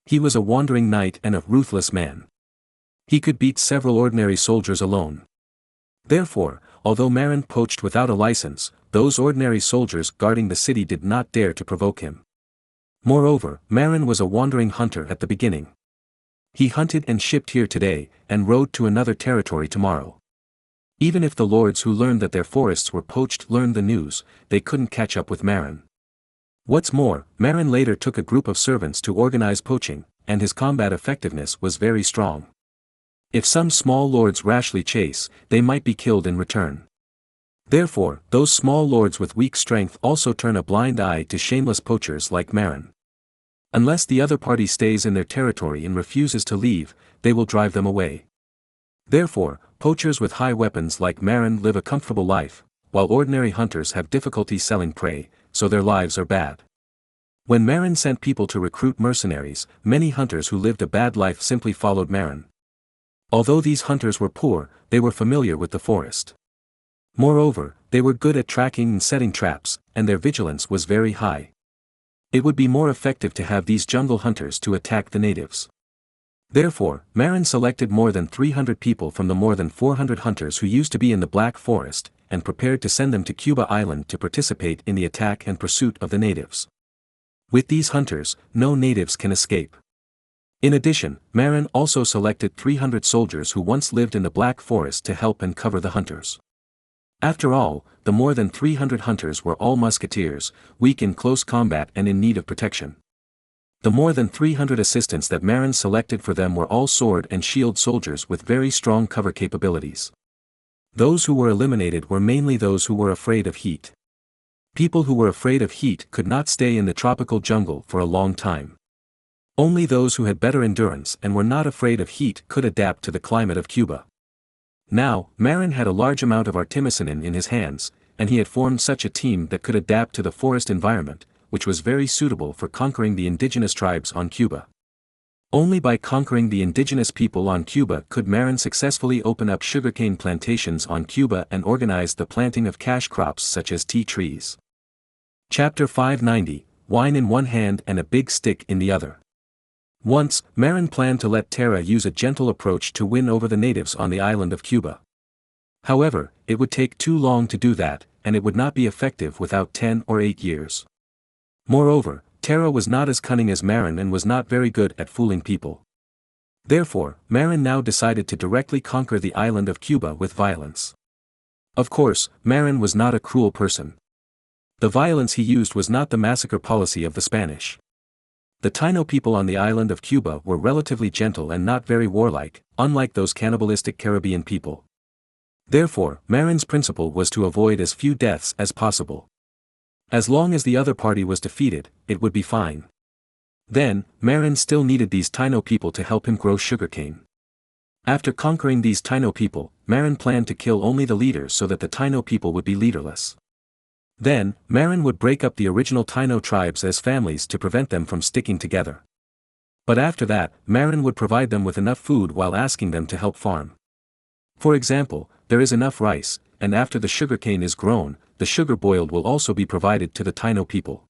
He was a wandering knight and a ruthless man. He could beat several ordinary soldiers alone. Therefore, although Marin poached without a license, those ordinary soldiers guarding the city did not dare to provoke him. Moreover, Marin was a wandering hunter at the beginning. He hunted and shipped here today, and rode to another territory tomorrow. Even if the lords who learned that their forests were poached learned the news, they couldn't catch up with Marin. What's more, Marin later took a group of servants to organize poaching, and his combat effectiveness was very strong. If some small lords rashly chase, they might be killed in return. Therefore, those small lords with weak strength also turn a blind eye to shameless poachers like Marin. Unless the other party stays in their territory and refuses to leave, they will drive them away. Therefore, poachers with high weapons like Marin live a comfortable life, while ordinary hunters have difficulty selling prey, so their lives are bad. When Marin sent people to recruit mercenaries, many hunters who lived a bad life simply followed Marin. Although these hunters were poor, they were familiar with the forest. Moreover, they were good at tracking and setting traps, and their vigilance was very high. It would be more effective to have these jungle hunters to attack the natives. Therefore, Marin selected more than 300 people from the more than 400 hunters who used to be in the Black Forest, and prepared to send them to Cuba Island to participate in the attack and pursuit of the natives. With these hunters, no natives can escape. In addition, Marin also selected 300 soldiers who once lived in the Black Forest to help and cover the hunters. After all, the more than 300 hunters were all musketeers, weak in close combat and in need of protection. The more than 300 assistants that Marin selected for them were all sword and shield soldiers with very strong cover capabilities. Those who were eliminated were mainly those who were afraid of heat. People who were afraid of heat could not stay in the tropical jungle for a long time. Only those who had better endurance and were not afraid of heat could adapt to the climate of Cuba. Now, Marin had a large amount of artemisinin in his hands, and he had formed such a team that could adapt to the forest environment, which was very suitable for conquering the indigenous tribes on Cuba. Only by conquering the indigenous people on Cuba could Marin successfully open up sugarcane plantations on Cuba and organize the planting of cash crops such as tea trees. Chapter 590, Wine in one hand and a big stick in the other. Once, Marin planned to let Terra use a gentle approach to win over the natives on the island of Cuba. However, it would take too long to do that, and it would not be effective without 10 or 8 years. Moreover, Terra was not as cunning as Marin and was not very good at fooling people. Therefore, Marin now decided to directly conquer the island of Cuba with violence. Of course, Marin was not a cruel person. The violence he used was not the massacre policy of the Spanish. The Taino people on the island of Cuba were relatively gentle and not very warlike, unlike those cannibalistic Caribbean people. Therefore, Marin's principle was to avoid as few deaths as possible. As long as the other party was defeated, it would be fine. Then, Marin still needed these Taino people to help him grow sugarcane. After conquering these Taino people, Marin planned to kill only the leaders so that the Taino people would be leaderless. Then, Marin would break up the original Taino tribes as families to prevent them from sticking together. But after that, Marin would provide them with enough food while asking them to help farm. For example, there is enough rice, and after the sugarcane is grown, the sugar boiled will also be provided to the Taino people.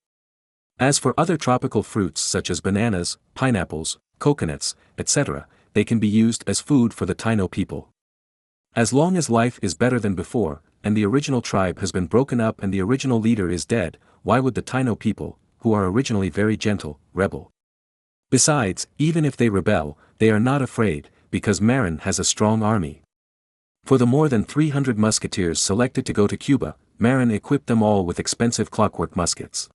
As for other tropical fruits such as bananas, pineapples, coconuts, etc., they can be used as food for the Taino people. As long as life is better than before, and the original tribe has been broken up and the original leader is dead, why would the Taino people, who are originally very gentle, rebel? Besides, even if they rebel, they are not afraid, because Marin has a strong army. For the more than 300 musketeers selected to go to Cuba, Marin equipped them all with expensive clockwork muskets.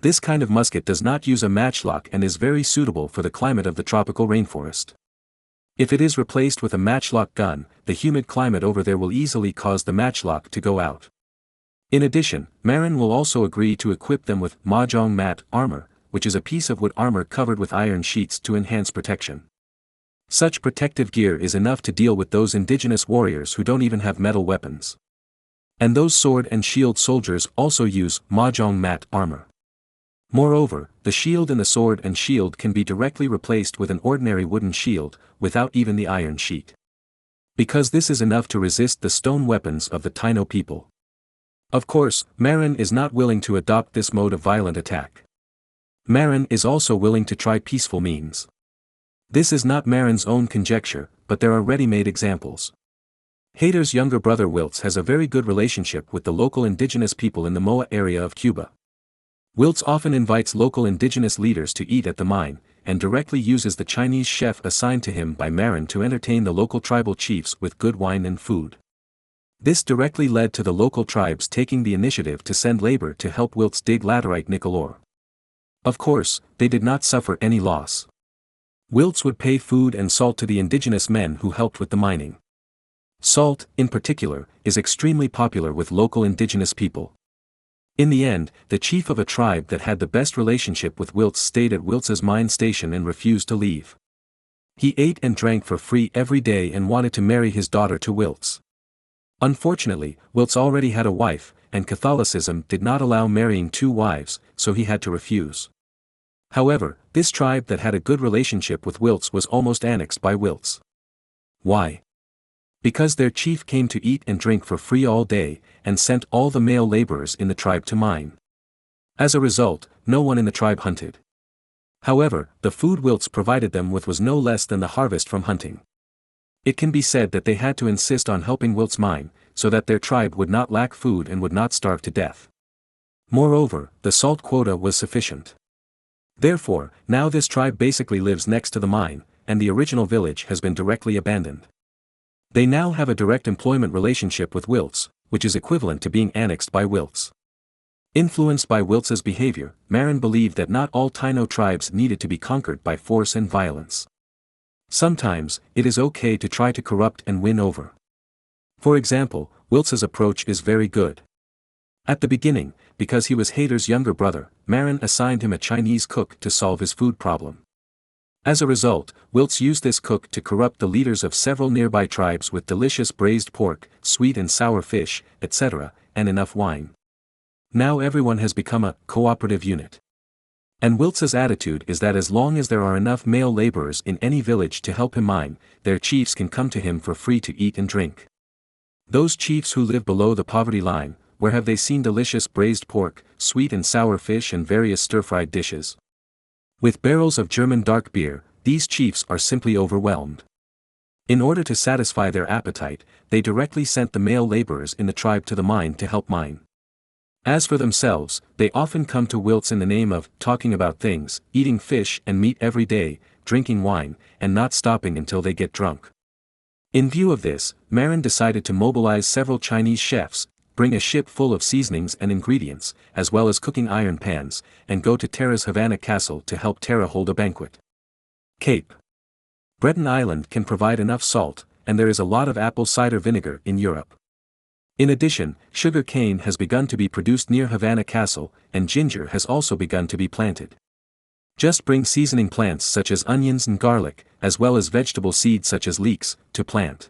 This kind of musket does not use a matchlock and is very suitable for the climate of the tropical rainforest. If it is replaced with a matchlock gun, the humid climate over there will easily cause the matchlock to go out. In addition, Marin will also agree to equip them with mahjong mat armor, which is a piece of wood armor covered with iron sheets to enhance protection. Such protective gear is enough to deal with those indigenous warriors who don't even have metal weapons. And those sword and shield soldiers also use mahjong mat armor. Moreover, the shield and the sword and shield can be directly replaced with an ordinary wooden shield, without even the iron sheet. Because this is enough to resist the stone weapons of the Taino people. Of course, Marin is not willing to adopt this mode of violent attack. Marin is also willing to try peaceful means. This is not Marin's own conjecture, but there are ready-made examples. Hayter's younger brother Wiltz has a very good relationship with the local indigenous people in the Moa area of Cuba. Wiltz often invites local indigenous leaders to eat at the mine, and directly uses the Chinese chef assigned to him by Marin to entertain the local tribal chiefs with good wine and food. This directly led to the local tribes taking the initiative to send labor to help Wiltz dig laterite nickel ore. Of course, they did not suffer any loss. Wiltz would pay food and salt to the indigenous men who helped with the mining. Salt, in particular, is extremely popular with local indigenous people. In the end, the chief of a tribe that had the best relationship with Wiltz stayed at Wiltz's mine station and refused to leave. He ate and drank for free every day and wanted to marry his daughter to Wiltz. Unfortunately, Wiltz already had a wife, and Catholicism did not allow marrying two wives, so he had to refuse. However, this tribe that had a good relationship with Wiltz was almost annexed by Wiltz. Why? Because their chief came to eat and drink for free all day, and sent all the male laborers in the tribe to mine. As a result, no one in the tribe hunted. However, the food Wiltz provided them with was no less than the harvest from hunting. It can be said that they had to insist on helping Wiltz mine, so that their tribe would not lack food and would not starve to death. Moreover, the salt quota was sufficient. Therefore, now this tribe basically lives next to the mine, and the original village has been directly abandoned. They now have a direct employment relationship with Wiltz, which is equivalent to being annexed by Wiltz. Influenced by Wiltz's behavior, Marin believed that not all Taino tribes needed to be conquered by force and violence. Sometimes, it is okay to try to corrupt and win over. For example, Wiltz's approach is very good. At the beginning, because he was Hayter's younger brother, Marin assigned him a Chinese cook to solve his food problem. As a result, Wiltz used this cook to corrupt the leaders of several nearby tribes with delicious braised pork, sweet and sour fish, etc., and enough wine. Now everyone has become a cooperative unit. And Wiltz's attitude is that as long as there are enough male laborers in any village to help him mine, their chiefs can come to him for free to eat and drink. Those chiefs who live below the poverty line, where have they seen delicious braised pork, sweet and sour fish and various stir-fried dishes? With barrels of German dark beer, these chiefs are simply overwhelmed. In order to satisfy their appetite, they directly sent the male laborers in the tribe to the mine to help mine. As for themselves, they often come to Wiltz in the name of talking about things, eating fish and meat every day, drinking wine, and not stopping until they get drunk. In view of this, Marin decided to mobilize several Chinese chefs, bring a ship full of seasonings and ingredients, as well as cooking iron pans, and go to Terra's Havana castle to help Terra hold a banquet. Cape Breton Island can provide enough salt, and there is a lot of apple cider vinegar in Europe. In addition, sugar cane has begun to be produced near Havana Castle, and ginger has also begun to be planted. Just bring seasoning plants such as onions and garlic, as well as vegetable seeds such as leeks, to plant.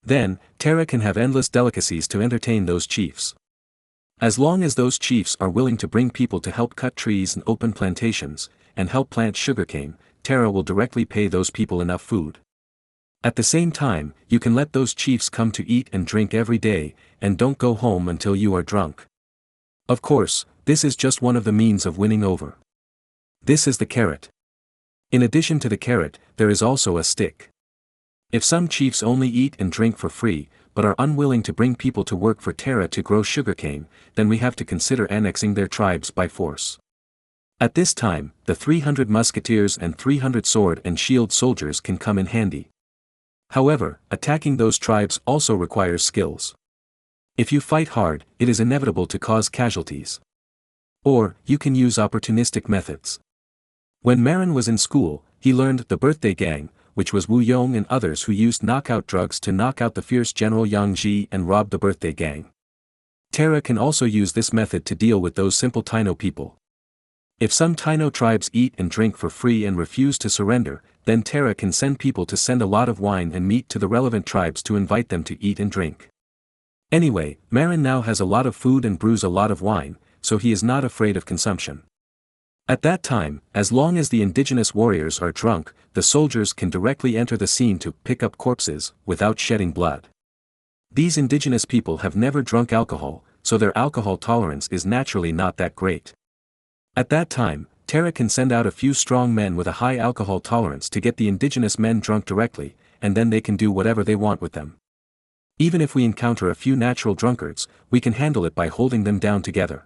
Then, Terra can have endless delicacies to entertain those chiefs. As long as those chiefs are willing to bring people to help cut trees and open plantations, and help plant sugarcane, Terra will directly pay those people enough food. At the same time, you can let those chiefs come to eat and drink every day, and don't go home until you are drunk. Of course, this is just one of the means of winning over. This is the carrot. In addition to the carrot, there is also a stick. If some chiefs only eat and drink for free, but are unwilling to bring people to work for Terra to grow sugarcane, then we have to consider annexing their tribes by force. At this time, the 300 musketeers and 300 sword and shield soldiers can come in handy. However, attacking those tribes also requires skills. If you fight hard, it is inevitable to cause casualties. Or, you can use opportunistic methods. When Marin was in school, he learned the birthday gang, which was Wu Yong and others who used knockout drugs to knock out the fierce General Yang Ji and rob the birthday gang. Terra can also use this method to deal with those simple Taino people. If some Taino tribes eat and drink for free and refuse to surrender, then Terra can send people to send a lot of wine and meat to the relevant tribes to invite them to eat and drink. Anyway, Marin now has a lot of food and brews a lot of wine, so he is not afraid of consumption. At that time, as long as the indigenous warriors are drunk, the soldiers can directly enter the scene to pick up corpses, without shedding blood. These indigenous people have never drunk alcohol, so their alcohol tolerance is naturally not that great. At that time, Terra can send out a few strong men with a high alcohol tolerance to get the indigenous men drunk directly, and then they can do whatever they want with them. Even if we encounter a few natural drunkards, we can handle it by holding them down together.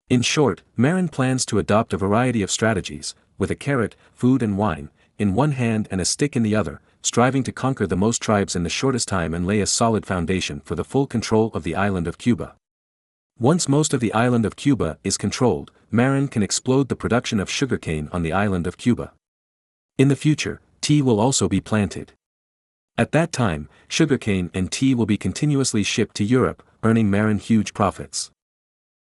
In short, Marin plans to adopt a variety of strategies, with a carrot, food and wine, in one hand and a stick in the other, striving to conquer the most tribes in the shortest time and lay a solid foundation for the full control of the island of Cuba. Once most of the island of Cuba is controlled, Marin can explode the production of sugarcane on the island of Cuba. In the future, tea will also be planted. At that time, sugarcane and tea will be continuously shipped to Europe, earning Marin huge profits.